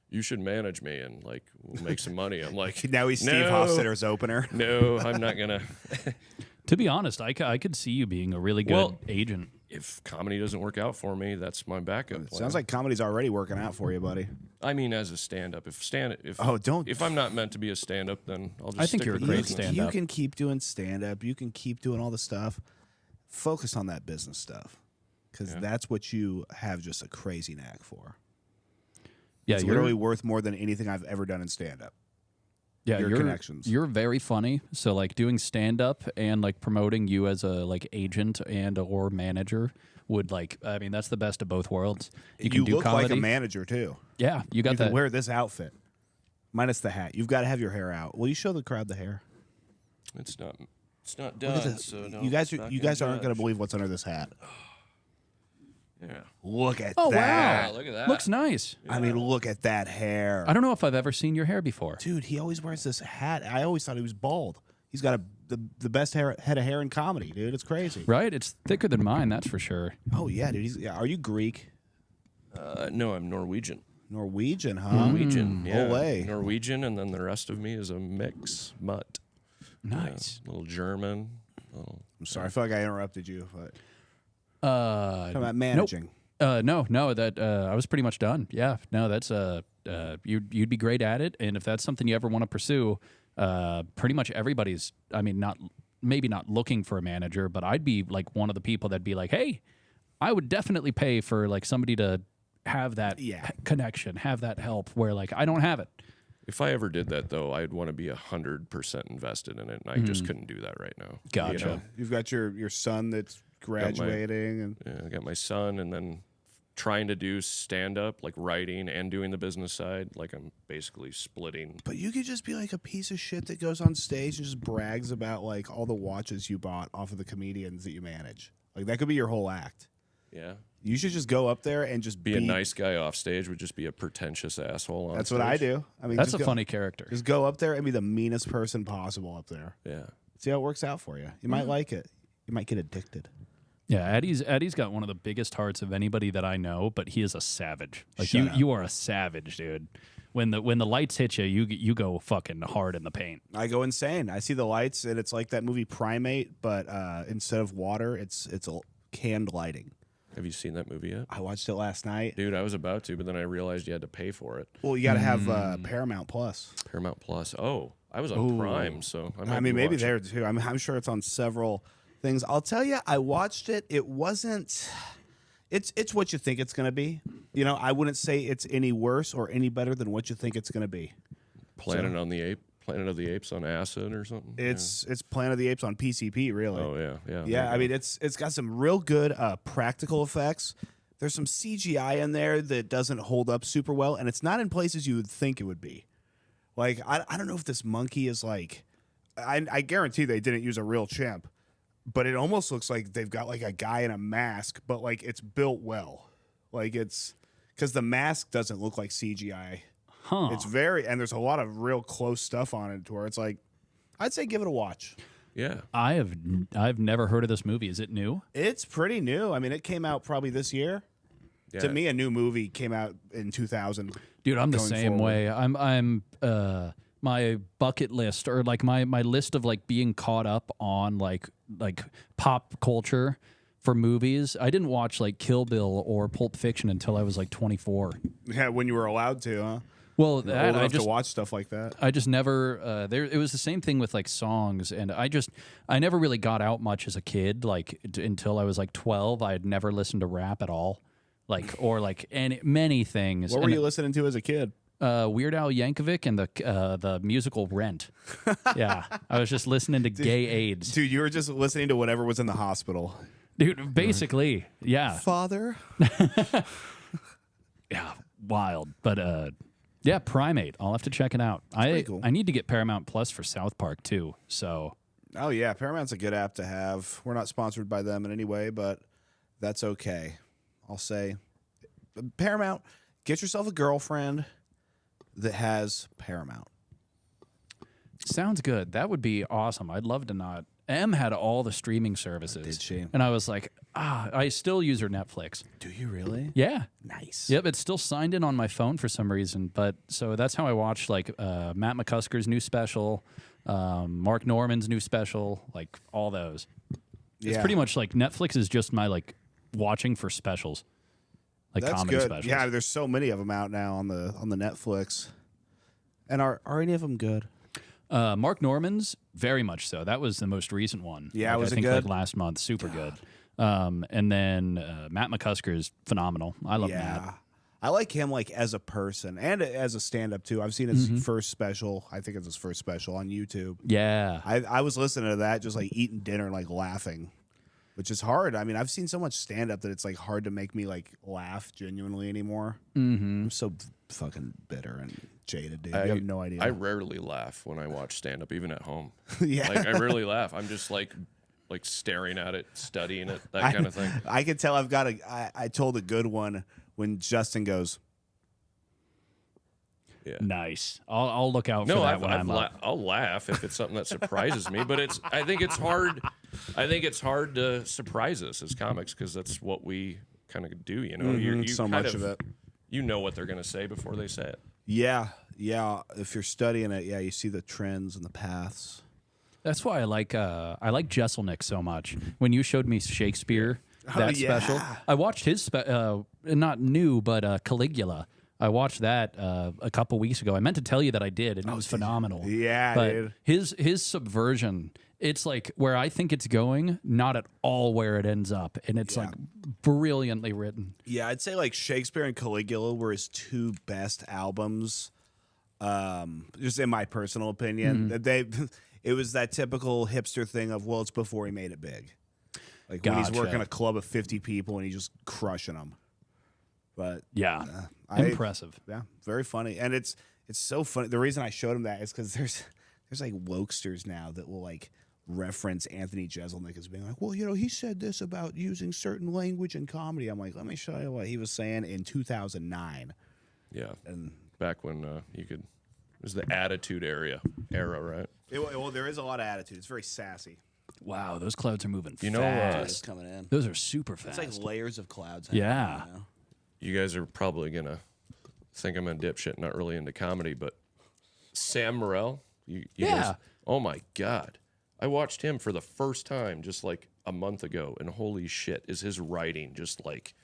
you should manage me and like we'll make some money. I'm like, Now he's Steve no, Hofstadter's opener. No, I'm not gonna. To be honest, I could see you being a really good agent. If comedy doesn't work out for me, that's my backup plan. Sounds like comedy's already working out for you, buddy. I mean, as a stand-up, if I'm not meant to be a stand-up, then I'll just. I think stick you're a with great business. stand-up. You can keep doing stand-up. You can keep doing all the stuff. Focus on that business stuff, because that's what you have just a crazy knack for. Yeah, It's literally worth more than anything I've ever done in stand-up. Yeah, your you're, connections. You're very funny. So like doing stand up and like promoting you as a like agent and or manager would like I mean that's the best of both worlds. You can do look comedy. like a manager too. Yeah, you got You that. can wear this outfit, minus the hat. You've got to have your hair out. Will you show the crowd the hair? It's not Look at done. this. So you guys aren't going to believe what's under this hat. Yeah. Look at Oh that. wow, look at that. Looks nice. I mean, look at that hair. I don't know if I've ever seen your hair before. Dude, he always wears this hat. I always thought he was bald. He's got the best head of hair in comedy, dude. It's crazy. Right? It's thicker than mine, that's for sure. Oh yeah, dude. Are you Greek? No, I'm Norwegian. Norwegian, huh? Norwegian. Yeah. Olé. Norwegian, and then the rest of me is a mix mutt. Nice. Little German. Little, I'm sorry. I feel like I interrupted you, but talking about Nope. managing. No, that I was pretty much done. Yeah, no, that's you'd be great at it, and if that's something you ever want to pursue, pretty much everybody's. I mean, maybe not looking for a manager, but I'd be like one of the people that'd be like, hey, I would definitely pay for like somebody to have that connection, have that help where like I don't have it. if I ever did that, though, I'd want to be 100% invested in it, and I just couldn't do that right now. Gotcha. You know? You've got your son that's graduating, and Yeah, I got my son, and then trying to do stand-up, like writing and doing the business side. Like I'm basically splitting. but you could just be like a piece of shit that goes on stage and just brags about like all the watches you bought off of the comedians that you manage. Like that could be your whole act. Yeah. You should just go up there and just Be a nice guy off stage would just be a pretentious asshole on That's stage. what I do. I mean, That's just a funny character. Just go up there and be the meanest person possible up there. Yeah. See how it works out for you. You might like it. You might get addicted. Yeah, Addy's got one of the biggest hearts of anybody that I know, but he is a savage. Like Shut up. you are a savage, dude. When the lights hit you, you go fucking hard in the paint. I go insane. I see the lights, and it's like that movie Primate, but instead of water, it's a canned lighting. Have you seen that movie yet? I watched it last night. Dude, I was about to, but then I realized you had to pay for it. Well, you got to have Paramount Plus. Paramount Plus. Oh, I was on Prime, so I might I mean, be maybe watching. there too. I'm sure it's on several things. I'll tell you, I watched it. It wasn't. It's what you think it's going to be. You know, I wouldn't say it's any worse or any better than what you think it's going to be. Planet of the Apes on acid or something. It's Planet of the Apes on PCP, really. Oh yeah. Yeah, I mean it's got some real good practical effects. There's some CGI in there that doesn't hold up super well, and it's not in places you would think it would be. Like I don't know if this monkey is like, I guarantee they didn't use a real chimp, but it almost looks like they've got like a guy in a mask, but like it's built well, like it's because the mask doesn't look like CGI. Huh. It's very, and there's a lot of real close stuff on it to where it's like, I'd say give it a watch. Yeah. I've never heard of this movie. Is it new? It's pretty new. I mean, it came out probably this year. Yeah. To me, a new movie came out in 2000. Dude, I'm the Going same forward. way. I'm my bucket list or like my list of like being caught up on like pop culture for movies. I didn't watch like Kill Bill or Pulp Fiction until I was like 24. Yeah, when you were allowed to, huh? Well, Old that I enough just to watch stuff like that. I just never there. It was the same thing with like songs, and I never really got out much as a kid. Like until I was like 12, I had never listened to rap at all, and many things. What were you listening to as a kid? Weird Al Yankovic and the musical Rent. Yeah, I was just listening to Gay AIDS, Dude, you were just listening to whatever was in the hospital. dude. Basically, yeah, Father? yeah, wild, but yeah, Primate. I'll have to check it out. pretty cool. I need to get Paramount Plus for South Park too. So. Oh, yeah. Paramount's a good app to have. We're not sponsored by them in any way, but that's okay. I'll say, Paramount, get yourself a girlfriend that has Paramount. Sounds good. That would be awesome. I'd love to not. Em had all the streaming services. Did she? And I was like, I still use her Netflix. Do you really? Yeah. Nice. Yep, it's still signed in on my phone for some reason. But so that's how I watched like Matt McCusker's new special, Mark Norman's new special, like all those. It's pretty much like Netflix is just my like watching for specials, like That's comedy good. specials. Yeah, there's so many of them out now on the Netflix. And are any of them good? Mark Norman's very much so. That was the most recent one. Yeah, like, was I it think good? like last month, super good. And then Matt McCusker is phenomenal. I love Matt. I like him like as a person and as a stand-up too. I've seen his first special. I think it's his first special on YouTube. Yeah, I was listening to that just like eating dinner and like laughing, which is hard. I mean, I've seen so much stand-up that it's like hard to make me like laugh genuinely anymore. I'm so fucking bitter and jaded, dude. You have no idea. I rarely laugh when I watch stand up, even at home. Yeah. Like I rarely laugh. I'm just like staring at it, studying it, that kind of thing. I can tell I've got I told a good one when Justin goes, Yeah. nice. I'll look out for No, that when I'm up. I'll laugh if it's something that surprises me, but I think it's hard. I think it's hard to surprise us as comics because that's what we kind of do. You know, you so kind much of it. You know what they're going to say before they say it. Yeah. If you're studying it, you see the trends and the paths. That's why I like Jesselnick so much. When you showed me Shakespeare, that special, I watched his not new, but Caligula. I watched that a couple weeks ago. I meant to tell you that I did, and it was phenomenal. Yeah, but dude. his subversion, it's like where I think it's going, not at all where it ends up, and it's like brilliantly written. Yeah, I'd say like Shakespeare and Caligula were his two best albums. Just in my personal opinion, it was that typical hipster thing of, well, it's before he made it big. Like when he's working a club of 50 people and he's just crushing them. But Yeah, impressive. Yeah, very funny, and it's so funny. The reason I showed him that is because there's like wokesters now that will like reference Anthony Jeselnik as being like, well, he said this about using certain language in comedy. I'm like, let me show you what he was saying in 2009. Yeah, And back when you could, it was the Attitude era, right? well, there is a lot of attitude. It's very sassy. Wow, those clouds are moving You know, fast. Coming in. Those are super fast. It's like layers of clouds. Yeah. happening, You guys are probably gonna think I'm a dipshit, not really into comedy, but Sam Morril, you guys, oh my god, I watched him for the first time just like a month ago, and holy shit, is his writing just like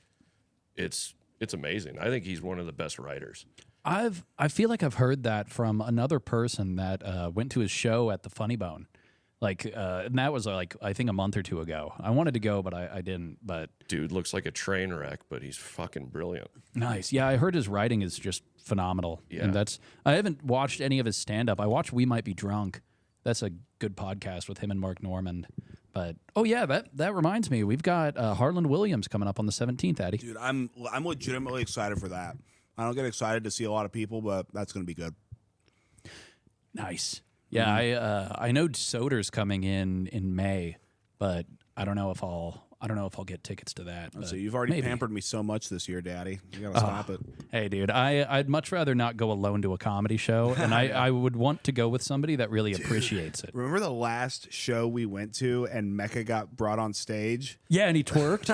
it's amazing. I think he's one of the best writers. I feel like I've heard that from another person that went to his show at the Funny Bone. Like, and that was like, I think a month or two ago. I wanted to go, but I didn't. But Dude looks like a train wreck, but he's fucking brilliant. nice. Yeah, I heard his writing is just phenomenal. Yeah. And I haven't watched any of his stand up. I watched We Might Be Drunk. That's a good podcast with him and Mark Norman. But oh yeah, that reminds me, we've got Heartland Williams coming up on the 17th, Addy. Dude, I'm legitimately excited for that. I don't get excited to see a lot of people, but that's going to be good. Nice. Yeah, I know Soder's coming in May, but I don't know if I'll get tickets to that. So but you've already maybe. pampered me so much this year, Daddy. You got to stop it. Hey, dude, I'd much rather not go alone to a comedy show, and I would want to go with somebody that really appreciates it. Remember the last show we went to and Mecca got brought on stage? Yeah, and he twerked.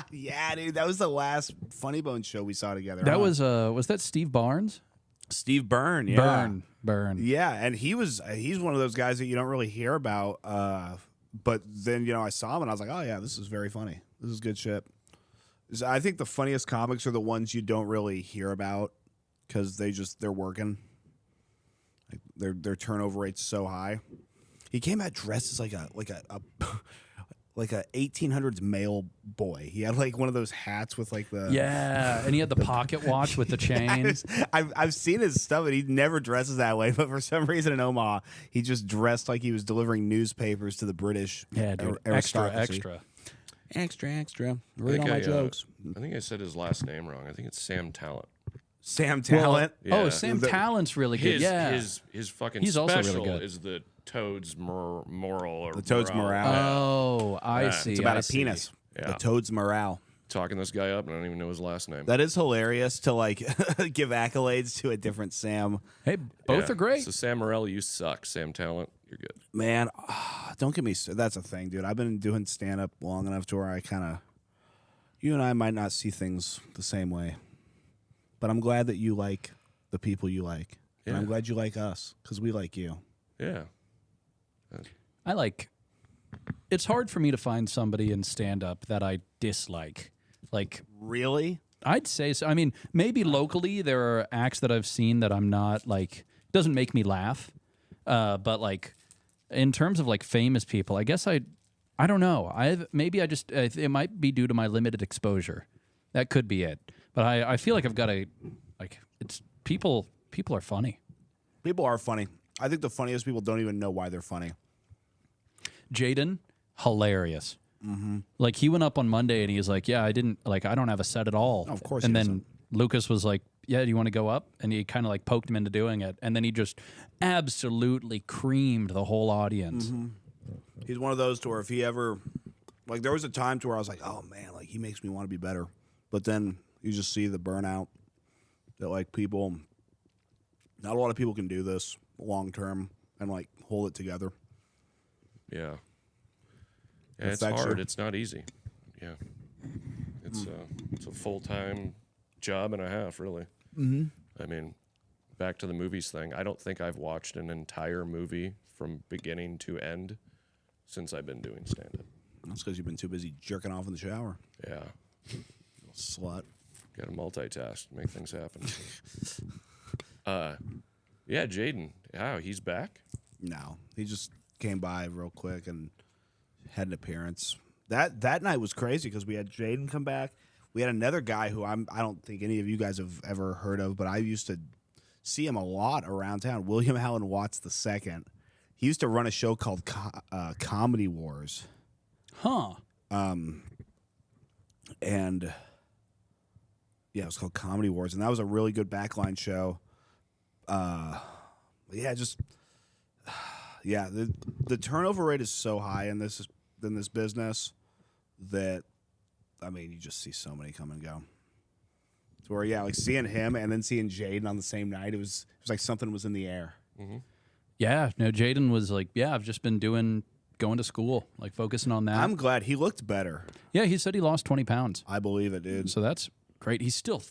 Yeah, dude, that was the last Funny Bone show we saw together. That was that Steve Barnes? Steve Byrne. Yeah. Burn. Yeah, and he's one of those guys that you don't really hear about. But then I saw him and I was like, oh yeah, this is very funny. This is good shit. I think the funniest comics are the ones you don't really hear about because they're working. Like their turnover rate's so high. He came out dressed as like a 1800s male boy. He had like one of those hats with like the Yeah, and he had the pocket watch with the chain. I've seen his stuff, and he never dresses that way. But for some reason in Omaha, he just dressed like he was delivering newspapers to the British. Yeah, dude. aristocracy. Extra. Read all my jokes. I think I said his last name wrong. I think it's Sam Talent. Sam Talent. Oh, Yeah. Sam Talent's really good. His fucking He's also special really good. is the Toad's Moral or The Toad's Morale. Oh, I see. It's about I a see. penis. Yeah. The Toad's Morale. talking this guy up, and I don't even know his last name. That is hilarious to like give accolades to a different Sam. Hey, both are great. So Sam Morrell, you suck. Sam Talent, you're good. Man, don't get me. That's a thing, dude. I've been doing stand up long enough to where I kind of, you and I might not see things the same way, but I'm glad that you like the people you like, and I'm glad you like us because we like you. Yeah. I like. It's hard for me to find somebody in stand up that I dislike. Like, Really? I'd say so. I mean, maybe locally there are acts that I've seen that I'm not like, doesn't make me laugh. But like, in terms of like famous people, I guess I don't know. It might be due to my limited exposure. That could be it. But I feel like I've got it's people are funny. People are funny. I think the funniest people don't even know why they're funny. Jaden, hilarious. Mm-hmm. Like he went up on Monday and he was like, "Yeah, I don't have a set at all." Of course. And he then doesn't. Lucas was like, "Yeah, do you want to go up?" And he kind of like poked him into doing it, and then he just absolutely creamed the whole audience. Mm-hmm. He's one of those to where if he ever, like, there was a time to where I was like, "Oh man, like he makes me want to be better," but then you just see the burnout that like people. Not a lot of people can do this long term and like hold it together. Yeah. Yeah, it's affects hard. you. It's not easy. Yeah. It's a full-time job and a half, really. Mm-hmm. I mean, back to the movies thing. I don't think I've watched an entire movie from beginning to end since I've been doing stand-up. That's because you've been too busy jerking off in the shower. Yeah. Little slut. Got to multitask, make things happen. Yeah, Jaden. Wow, he's back? No, he just came by real quick and had an appearance. That night was crazy because we had Jaden come back. We had another guy who I don't think any of you guys have ever heard of, but I used to see him a lot around town. William Allen Watts II. He used to run a show called Comedy Wars. Huh. And yeah, it was called Comedy Wars, and that was a really good backline show. The turnover rate is so high in this business that, I mean, you just see so many come and go. To where, yeah, like seeing him and then seeing Jaden on the same night, it was like something was in the air. Mm-hmm. Yeah, no, Jaden was like, yeah, I've just been going to school, like focusing on that. I'm glad he looked better. Yeah, he said he lost 20 pounds. I believe it, dude. So that's great. He's still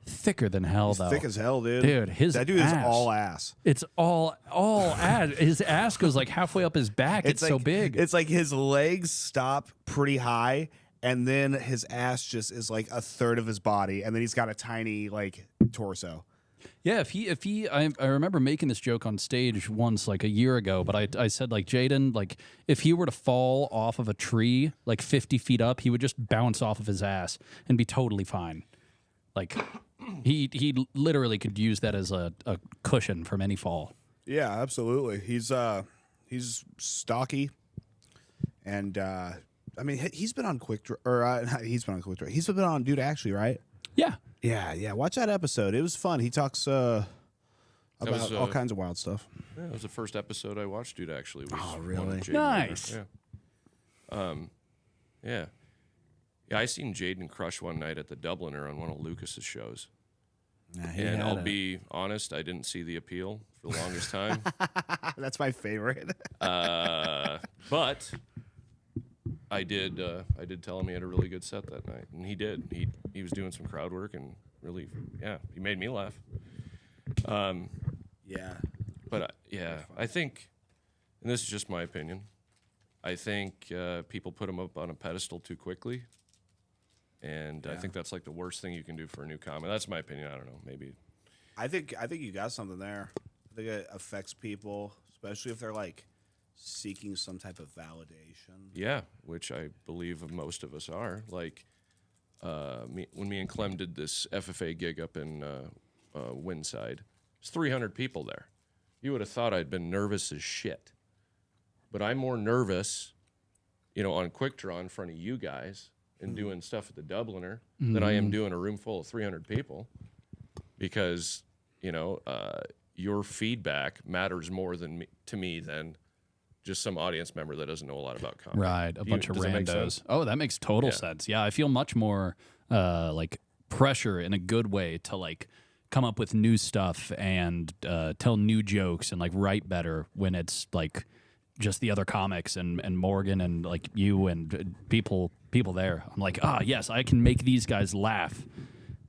thicker than hell, though. Thick as hell, dude. Dude, that dude is ass. all ass. It's all ass. His ass goes like halfway up his back. It's like, so big. It's like his legs stop pretty high, and then his ass just is like a third of his body, and then he's got a tiny like torso. Yeah, I remember making this joke on stage once, like a year ago, but I said, like, Jaden, like, if he were to fall off of a tree, like 50 feet up, he would just bounce off of his ass and be totally fine. Like, he literally could use that as a cushion from any fall. Yeah, absolutely. He's stocky, and I mean, he's been on Quick Draw, he's been on Quick Draw. He's been on Dude Actually, right? Yeah. Yeah. Watch that episode. It was fun. He talks about was, all kinds of wild stuff. Yeah, it was the first episode I watched, dude, actually. Was Oh, one really? of Jaden Nice. Warner. Yeah. Yeah, I seen Jaden crush one night at the Dubliner on one of Lucas's shows. And I'll be honest, I didn't see the appeal for the longest time. That's my favorite. But I did tell him he had a really good set that night, and he did. He was doing some crowd work and really, yeah, he made me laugh. Yeah. But I think, and this is just my opinion, I think people put him up on a pedestal too quickly, and I think that's like the worst thing you can do for a new comic. That's my opinion. I don't know. Maybe. I think you got something there. I think it affects people, especially if they're like seeking some type of validation. Yeah, which I believe most of us are. Like, when me and Clem did this FFA gig up in Windside, there's 300 people there. You would have thought I'd been nervous as shit. But I'm more nervous, on Quick Draw in front of you guys and doing stuff at the Dubliner than I am doing a room full of 300 people. Because, your feedback matters more to me than just some audience member that doesn't know a lot about comedy. Right, a bunch of does that make randos. sense? Oh, that makes total Yeah. sense. Yeah, I feel much more like pressure in a good way to like come up with new stuff and tell new jokes and like write better when it's like just the other comics and Morgan and like you and people there. I'm like, yes, I can make these guys laugh,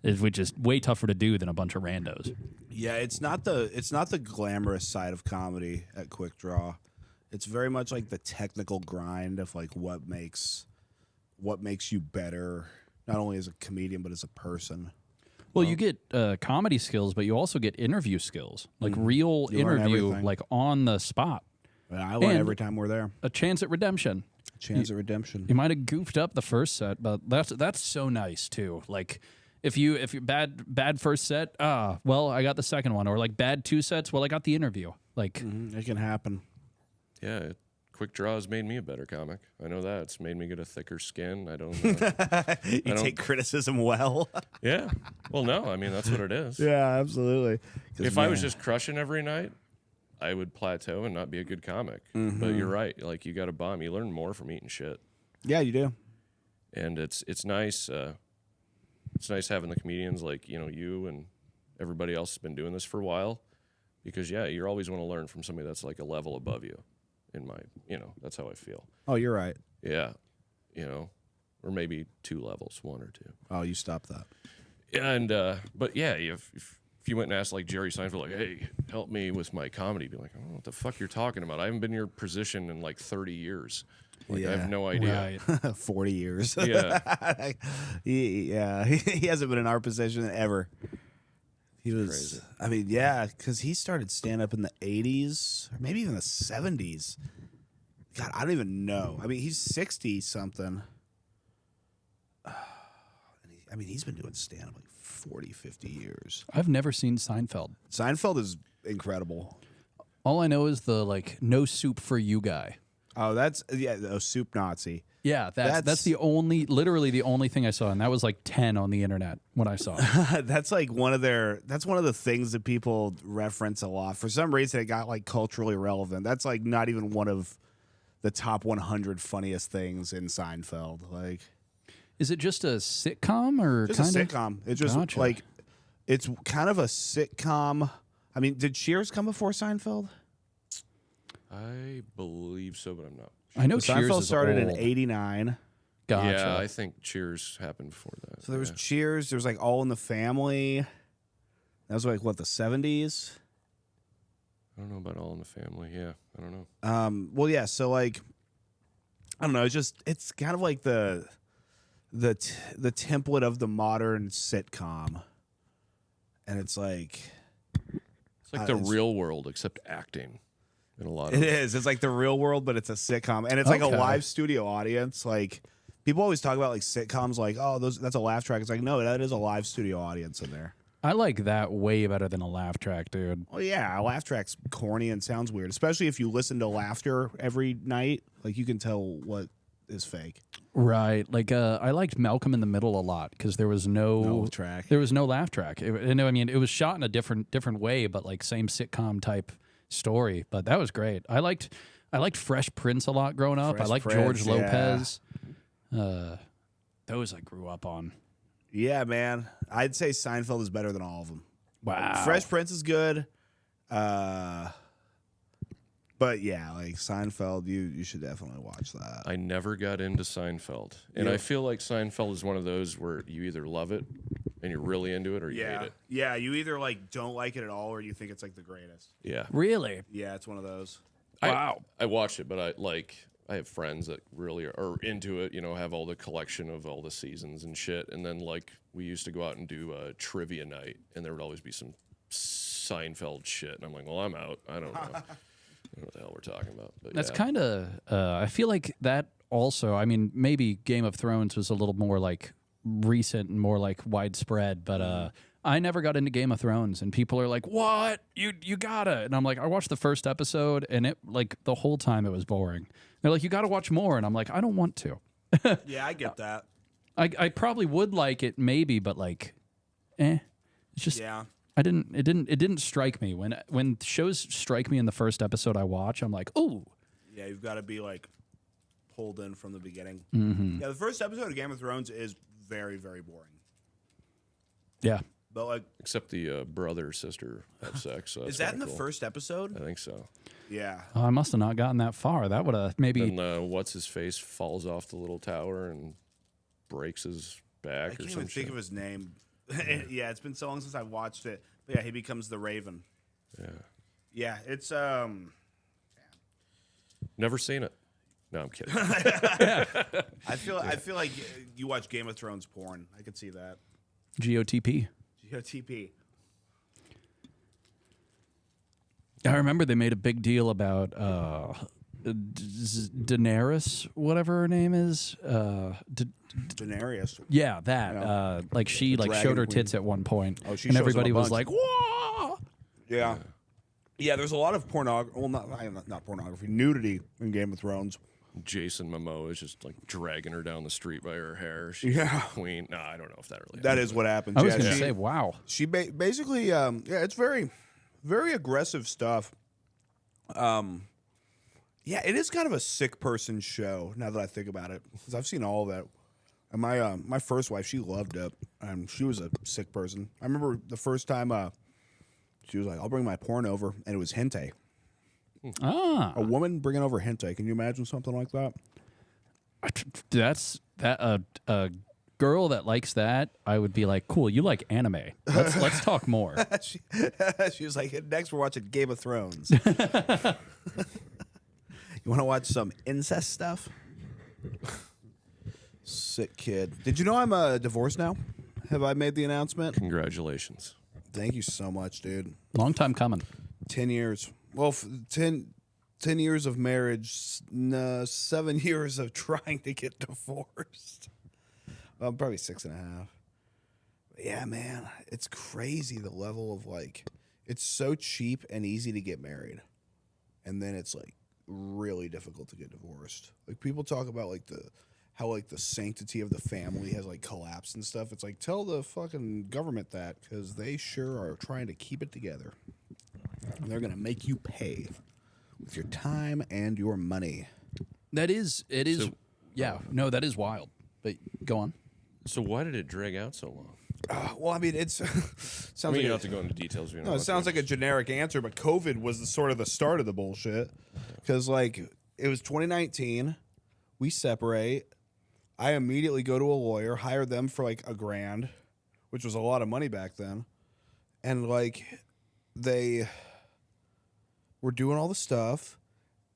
which is way tougher to do than a bunch of randos. Yeah, it's not the glamorous side of comedy at Quick Draw. It's very much like the technical grind of like what makes you better, not only as a comedian but as a person. Well, you get comedy skills, but you also get interview skills, like real You learn interview, everything. like on the spot. And I learn And- every time we're there. A chance at redemption. Chance at redemption. You might have goofed up the first set, but that's so nice too. Like if you bad first set, well, I got the second one, or like bad 2 sets, well, I got the interview. Like It can happen. Yeah, Quick Draw has made me a better comic. I know that. It's made me get a thicker skin. I don't. You don't- take criticism well. Yeah. Well, no. I mean, that's what it is. Yeah, absolutely. If I was just crushing every night, I would plateau and not be a good comic. But you're right. Like you got to bomb. You learn more from eating shit, yeah, you do. and it's nice. It's nice having the comedians like you and everybody else has been doing this for a while, because you always want to learn from somebody that's like a level above you. In my, that's how I feel. Oh, you're right. Yeah, or maybe 2 levels, 1 or 2. Oh, you stop that. And but yeah, if you went and asked like Jerry Seinfeld, like, hey, help me with my comedy, be like, I don't know what the fuck you're talking about. I haven't been in your position in like 30 years. Like I Yeah. have no idea. right. 40 years. Yeah. he hasn't been in our position ever. He was, Crazy. I mean, yeah, because he started stand up in the 80s or maybe even the 70s. God, I don't even know. I mean, he's 60 something. I mean, he's been doing stand up like 40, 50 years. I've never seen Seinfeld. Seinfeld is incredible. All I know is the like no soup for you guy. Oh, that's, Soup Nazi. Yeah, that's literally the only thing I saw, and that was like 10 on the internet when I saw it. That's like that's one of the things that people reference a lot. For some reason, it got like culturally relevant. That's like not even one of the top 100 funniest things in Seinfeld. Like, Is it just a sitcom or just kind a of sitcom. It's just Gotcha. like, it's kind of a sitcom. I mean, did Cheers come before Seinfeld? I believe so, but I'm not. I know Cheers Seinfeld is started old. in '89. Gotcha. Yeah, I think Cheers happened before that. So there was yeah. Cheers. There was like All in the Family. That was like what, the 70s? I don't know about All in the Family. Yeah, I don't know. Well, yeah. So like, I don't know. It's kind of like the template of the modern sitcom, and it's like It's like the real world except acting. In a lot it of is. It's like the real world, but it's a sitcom, and it's like a Okay. live studio audience. Like people always talk about like sitcoms, like that's a laugh track. It's like no, that is a live studio audience in there. I like that way better than a laugh track, dude. Well, yeah, a laugh track's corny and sounds weird, especially if you listen to laughter every night. Like you can tell what is fake. Right. Like I liked Malcolm in the Middle a lot because there was no track. There was no laugh track. And I mean, it was shot in a different way, but like same sitcom type story. But that was great. I liked Fresh Prince a lot growing up. Fresh I liked Prince, George Lopez. Those I grew up on. Yeah, man. I'd say Seinfeld is better than all of them. Wow. Fresh Prince is good. But yeah, like Seinfeld, you should definitely watch that. I never got into Seinfeld, and I feel like Seinfeld is one of those where you either love it and you're really into it, or you hate it. Yeah, you either like don't like it at all or you think it's like the greatest. Yeah, Really? Yeah, it's one of those. Wow. I watch it, but I have friends that really are into it. Have all the collection of all the seasons and shit. And then like we used to go out and do a trivia night, and there would always be some Seinfeld shit, and I'm like, well, I'm out. I don't know. I don't know what the hell we're talking about. But That's yeah. kind of. I feel like that also. I mean, maybe Game of Thrones was a little more like recent and more like widespread, but I never got into Game of Thrones, and people are like, "What? You gotta?" And I'm like, I watched the first episode, and it like the whole time it was boring. They're like, "You got to watch more," and I'm like, I don't want to. Yeah, I get that. I probably would like it, maybe, but like, It's just Yeah. It didn't strike me when shows strike me in the first episode I watch. I'm like, ooh. Yeah, you've got to be like pulled in from the beginning. Mm-hmm. Yeah, the first episode of Game of Thrones is very, very boring. Yeah. But like, Except the brother sister have sex. So is that's that in kinda the cool. first episode? I think so. Yeah. Oh, I must have not gotten that far. That would have maybe. Then what's his face falls off the little tower and breaks his back I or can't some even shit. think of his name. Yeah, it's been so long since I watched it. But yeah, he becomes the Raven. Yeah. Yeah, it's Never seen it. No, I'm kidding. I feel like you watch Game of Thrones porn. I could see that. GOTP. GOTP. I remember they made a big deal about Daenerys, whatever her name is. Daenerys. Yeah, that. Yeah. Like she like Dragon showed her Queen. tits at one point, Oh, she and shows everybody them a was bunch. like, "Whoa!" Yeah. Yeah, there's a lot of pornography. Well, not pornography. Nudity in Game of Thrones. Jason Momoa is just like dragging her down the street by her hair. She's Yeah. the queen. No, I don't know if that really That happened, is what happens. I was Yeah, gonna she- say, "Wow." She basically, yeah, it's very, very aggressive stuff. Yeah, it is kind of a sick person show. Now that I think about it, because I've seen all of that. And my first wife, she loved it, and she was a sick person. I remember the first time she was like, "I'll bring my porn over," and it was hentai. Ah, A woman bringing over hentai. Can you imagine something like that? that's that. A girl that likes that, I would be like, "Cool, you like anime? Let's talk more." She was like, "Next, we're watching Game of Thrones." You want to watch some incest stuff? Sick kid. Did you know I'm divorced now? Have I made the announcement? Congratulations. Thank you so much, dude. Long time coming. 10 years. Well, 10 years of marriage, 7 years of trying to get divorced. Well, probably 6.5. But yeah, man, it's crazy the level of like, it's so cheap and easy to get married. And then it's like really difficult to get divorced. Like people talk about like how like the sanctity of the family has like collapsed and stuff. It's like, tell the fucking government that, because they sure are trying to keep it together. And they're going to make you pay with your time and your money. That is, it is. So- yeah, no, that is wild. But go on. So why did it drag out so long? Well, I mean, it's sounds I mean, like you don't have to go into details. If you don't no, it want sounds to. like a generic answer, but COVID was the sort of the start of the bullshit. Because like it was 2019, we separate. I immediately go to a lawyer, hire them for like $1,000, which was a lot of money back then, and like they were doing all the stuff,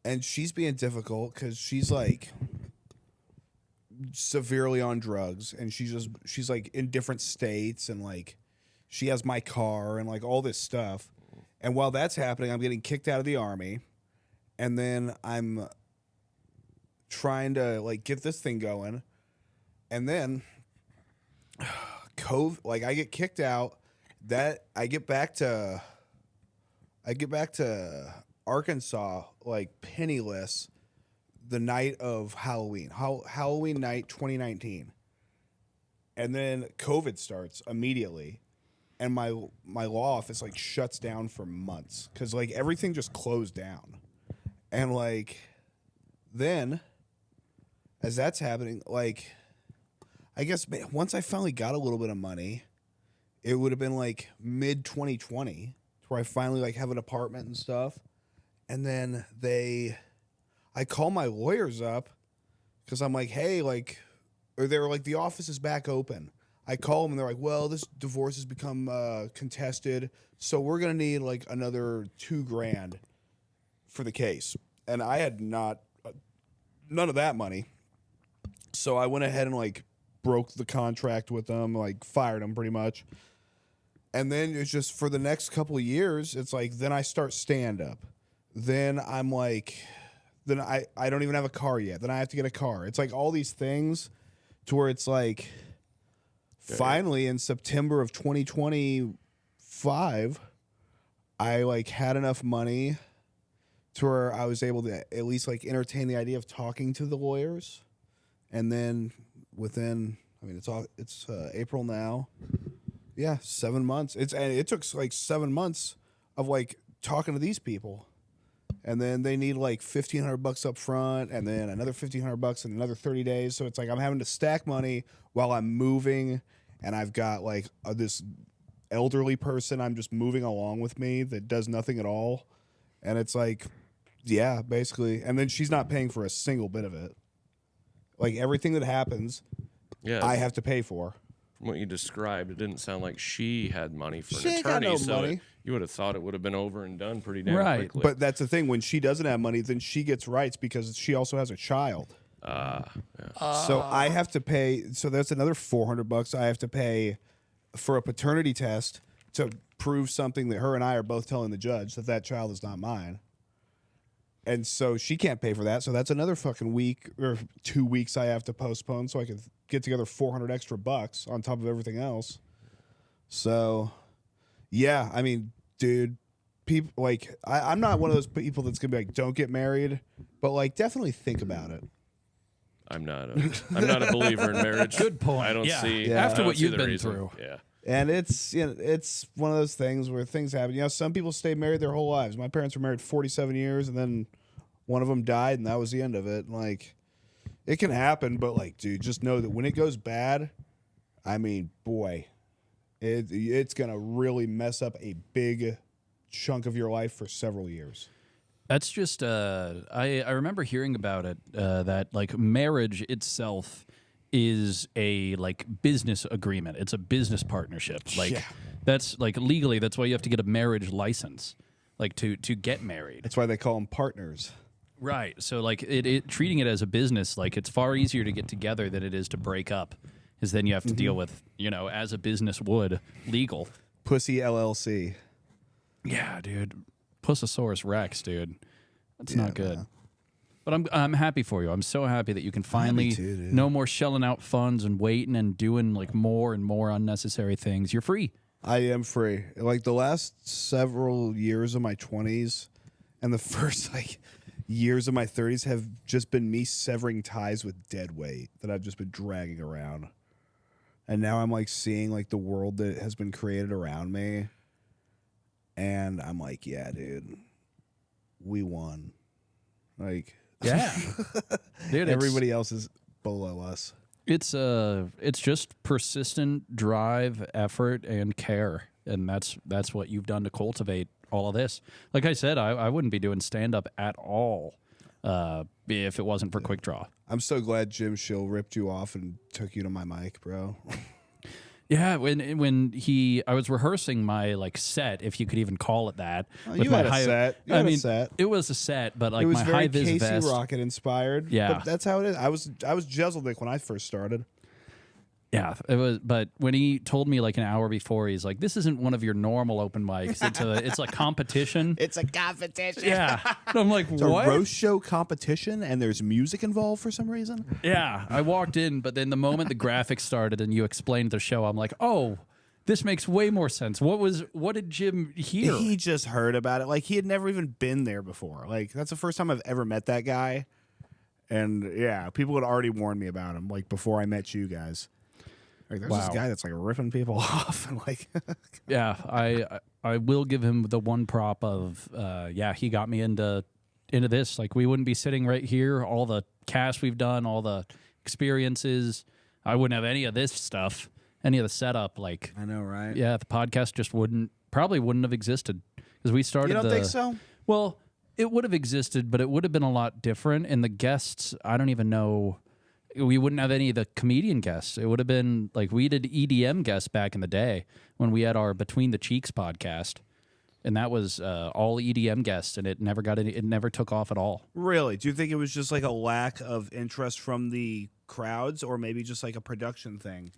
and she's being difficult because she's like severely on drugs, and she's like in different states, and like she has my car and like all this stuff. And while that's happening, I'm getting kicked out of the army, and then I'm trying to like get this thing going, and then COVID, like I get kicked out. That I get back to Arkansas like penniless the night of Halloween, Halloween night 2019. And then COVID starts immediately, and my law office like shuts down for months because like everything just closed down. And like then as that's happening, like I guess once I finally got a little bit of money, it would have been like mid 2020 where I finally like have an apartment and stuff. And then I call my lawyers up because I'm like, hey, like, or they're like, the office is back open. I call them and they're like, well, this divorce has become contested, so we're gonna need like another $2,000 for the case. And I had none of that money, so I went ahead and like broke the contract with them, like fired them pretty much. And then it's just for the next couple of years, it's like then I start stand up. Then I'm like, then I don't even have a car yet. Then I have to get a car. It's like all these things to where it's like finally in September of 2025, I like had enough money to where I was able to at least like entertain the idea of talking to the lawyers. And then within, I mean, it's April now. Yeah, 7 months. And it took like 7 months of like talking to these people. and then they need like $1,500 up front, and then another $1,500 in another 30 days. So it's like I'm having to stack money while I'm moving, and I've got like this elderly person I'm just moving along with me that does nothing at all, and it's like, yeah, basically. And then she's not paying for a single bit of it. Like everything that happens, I have to pay for. From what you described, it didn't sound like she had money for She an ain't got attorney, no so money. you would have thought it would have been over and done pretty damn Right. quickly. But that's the thing. When she doesn't have money, then she gets rights because she also has a child. So I have to pay. So that's another $400 I have to pay for a paternity test to prove something that her and I are both telling the judge that that child is not mine. And so she can't pay for that. So that's another fucking week or 2 weeks I have to postpone so I can get together $400 extra bucks on top of everything else. So, yeah, I mean, dude, people like I'm not one of those people that's gonna be like, don't get married, but like definitely think about it. I'm not a believer in marriage. Good point. I don't Yeah. see Yeah. After I don't what see you've the been reason. through. Yeah. And it's one of those things where things happen. You know, some people stay married their whole lives. My parents were married 47 years, and then one of them died, and that was the end of it. Like, it can happen, but like, dude, just know that when it goes bad, I mean, boy, it's gonna really mess up a big chunk of your life for several years. That's just I remember hearing about it that like marriage itself is a like business agreement. It's a business partnership. Like Yeah. that's like legally that's why you have to get a marriage license like to get married. That's why they call them partners. Right. So like it treating it as a business, like it's far easier to get together than it is to break up. Because then you have to deal with, you know, as a business would, legal. Pussy LLC. Yeah, dude. Pussosaurus Rex, dude. That's not good. But I'm happy for you. I'm so happy that you can finally too, dude. no more shelling out funds and waiting and doing like more and more unnecessary things. You're free. I am free. Like the last several years of my 20s and the first like years of my 30s have just been me severing ties with dead weight that I've just been dragging around. And now I'm like seeing like the world that has been created around me. And I'm like, yeah, dude, we won. Like, Yeah. Dude, everybody else is below us. it's just persistent drive, effort, and care. And that's what you've done to cultivate all of this. Like I said, I wouldn't be doing stand-up at all if it wasn't for Quick Draw. I'm so glad Jim Schill ripped you off and took you to my mic, bro. Yeah, when I was rehearsing my like set, if you could even call it that. with you my had a set. You had a set. It was a set, but like It was my very high vis Casey vest. Rocket inspired. Yeah. But that's how it is. I was Jezelnik when I first started. Yeah, it was. But when he told me like an hour before, he's like, "This isn't one of your normal open mics. It's a competition." It's a competition. Yeah, and I'm like, It's "What?" a roast show competition, and there's music involved for some reason. Yeah, I walked in, but then the moment the graphics started and you explained the show, I'm like, "Oh, this makes way more sense." What did Jim hear? He just heard about it. Like he had never even been there before. Like that's the first time I've ever met that guy. And yeah, people had already warned me about him like before I met you guys. Like there's this Wow. guy that's like ripping people off and like Yeah, I will give him the one prop of he got me into this. Like we wouldn't be sitting right here, all the casts we've done, all the experiences. I wouldn't have any of this stuff, any of the setup. Like I know, right? yeah, the podcast just probably wouldn't have existed because we started. You don't think so? Well, it would have existed, but it would have been a lot different. And the guests, I don't even know. We wouldn't have any of the comedian guests. It would have been like we did EDM guests back in the day when we had our Between the Cheeks podcast, and that was all EDM guests, and it never took off at all. Really? Do you think it was just like a lack of interest from the crowds or maybe just like a production thing?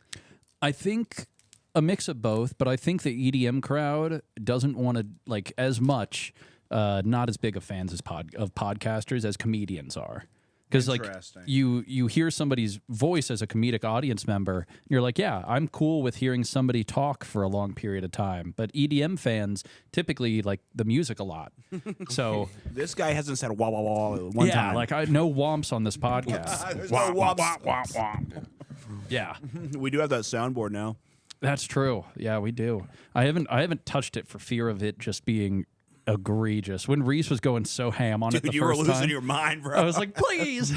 I think a mix of both, but I think the EDM crowd doesn't want to like as much, not as big of fans of podcasters as comedians are. Because like Interesting. you hear somebody's voice as a comedic audience member, and you're like, yeah, I'm cool with hearing somebody talk for a long period of time. But EDM fans typically like the music a lot. So This guy hasn't said wah wah wah one yeah, time. like I no womps on this podcast. There's no womps. Yeah, We do have that soundboard now. that's true. Yeah, we do. I haven't touched it for fear of it just being egregious. When Reese was going so ham on it the Dude, you were first losing time, your mind, bro. I was like, please.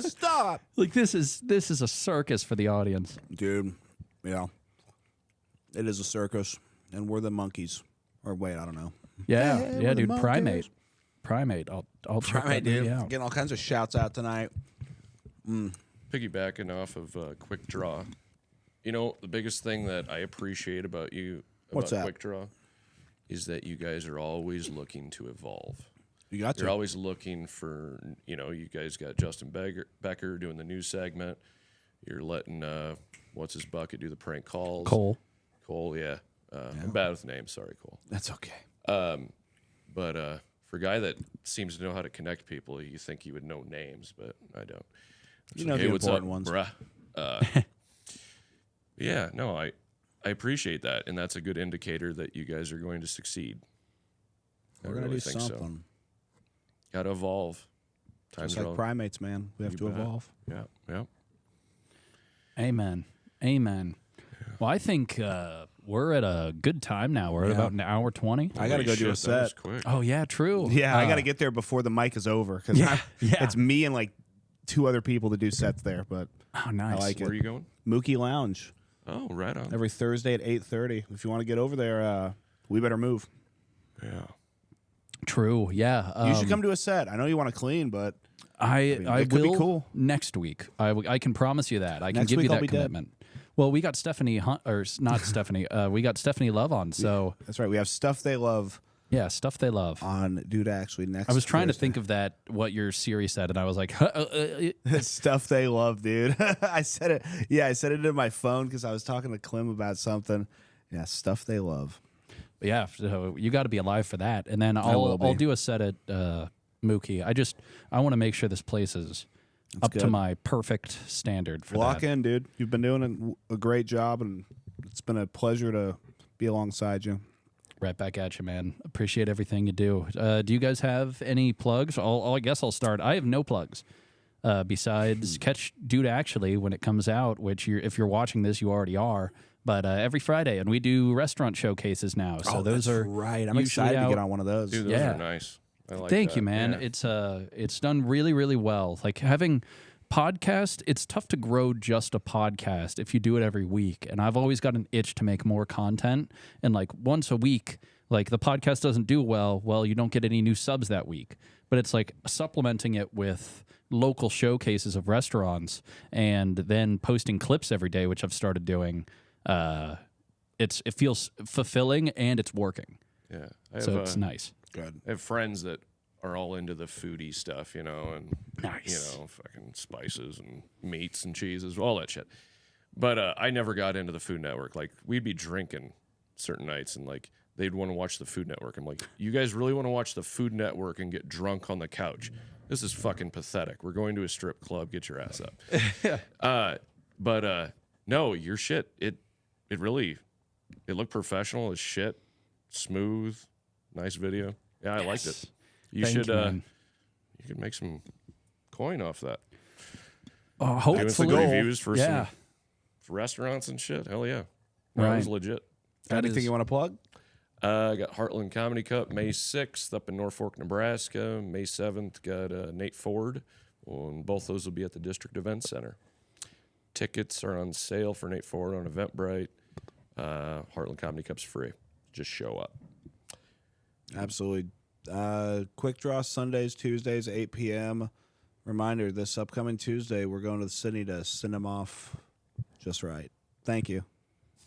Stop, Like this is a circus for the audience. dude. Yeah, it is a circus, and we're the monkeys. Or wait, I don't know. Yeah, we're yeah, the dude. monkeys. Primate. I'll check that Right, dude. movie out. Getting all kinds of shouts out tonight. Piggybacking off of Quick Draw, you know, the biggest thing that I appreciate about you, What's about that? Quick Draw, is that you guys are always looking to evolve. You got You're to. always looking for, you know, you guys got Justin Becker doing the news segment. You're letting, what's his bucket do the prank calls. Cole. Yeah. I'm bad with names. Sorry, Cole. That's okay. But for a guy that seems to know how to connect people, you think he would know names, but I don't. It's You know like, the hey, what's up, important ones. bruh? Yeah, no, I appreciate that, and that's a good indicator that you guys are going to succeed. We're gonna do something. Got to evolve. Times Just like are all- primates, man. We have You to bet. evolve. Yeah. Amen. Well, I think we're at a good time now. We're at about an hour 20. I got to Holy go do a shit, that was set. quick. Oh yeah, true. Yeah, I got to get there before the mic is over because Yeah. it's me and like 2 other people to do sets there. But Oh, nice. I like Where are it. you going? Mookie Lounge Oh, right on. every Thursday at 8:30. If you want to get over there, we better move. Yeah. True. Yeah. You should come to a set. I know you want to clean, but I it could be will cool. next week. I can promise you that. I can Next give you week I'll that be dead. commitment. Well, we got Stephanie Hunt, or not Stephanie. We got Stephanie Love on. So that's right. We have Stuff They Love yeah, stuff they love. on Dude Actually next. I was trying to Thursday. think of that what your series said, and I was like, Stuff They Love, dude. I said it. Yeah, I said it in my phone because I was talking to Clem about something. Yeah, Stuff They Love. yeah. So you got to be alive for that. And then will be. I'll do a set at Mookie. I want to make sure this place is up to good. my perfect standard for Lock that. in, dude. You've been doing a great job, and it's been a pleasure to be alongside you. Right back at you, man. Appreciate everything you do. Do you guys have any plugs? I guess I'll start. I have no plugs. Besides catch Dude Actually when it comes out, which if you're watching this, you already are. But every Friday, and we do restaurant showcases now. So those are right. I'm usually excited to out- get on one of those. Dude, those Yeah. are nice. I like Thank that. you, man. Yeah. It's done really, really well. Like having podcast, it's tough to grow just a podcast if you do it every week. And I've always got an itch to make more content. And like once a week, like the podcast doesn't do well, you don't get any new subs that week. But it's like supplementing it with local showcases of restaurants and then posting clips every day, which I've started doing. It feels fulfilling and it's working. Yeah. I have, So it's nice. Good. I have friends that are all into the foodie stuff, you know, and Nice. you know, fucking spices and meats and cheeses, all that shit. But I never got into the Food Network. Like we'd be drinking certain nights, and like they'd want to watch the Food Network. I'm like, you guys really want to watch the Food Network and get drunk on the couch? This is fucking pathetic. We're going to a strip club. Get your ass up. But no, your shit. It looked professional as shit. Smooth, nice video. Yeah, I liked it. You Thank should. you, man. You could make some coin off that. Oh, Doing hopefully. some reviews for Yeah. some restaurants and shit. Hell yeah. That was Right. legit. Anything you want to plug? I got Heartland Comedy Cup May 6th up in Norfolk, Nebraska. May 7th got Nate Ford. And both those will be at the District Event Center. Tickets are on sale for Nate Ford on Eventbrite. Heartland Comedy Cup's free. Just show up. Absolutely. Quick Draw Sundays, Tuesdays, 8 p.m. Reminder, this upcoming Tuesday, we're going to the city to send them off just right. Thank you.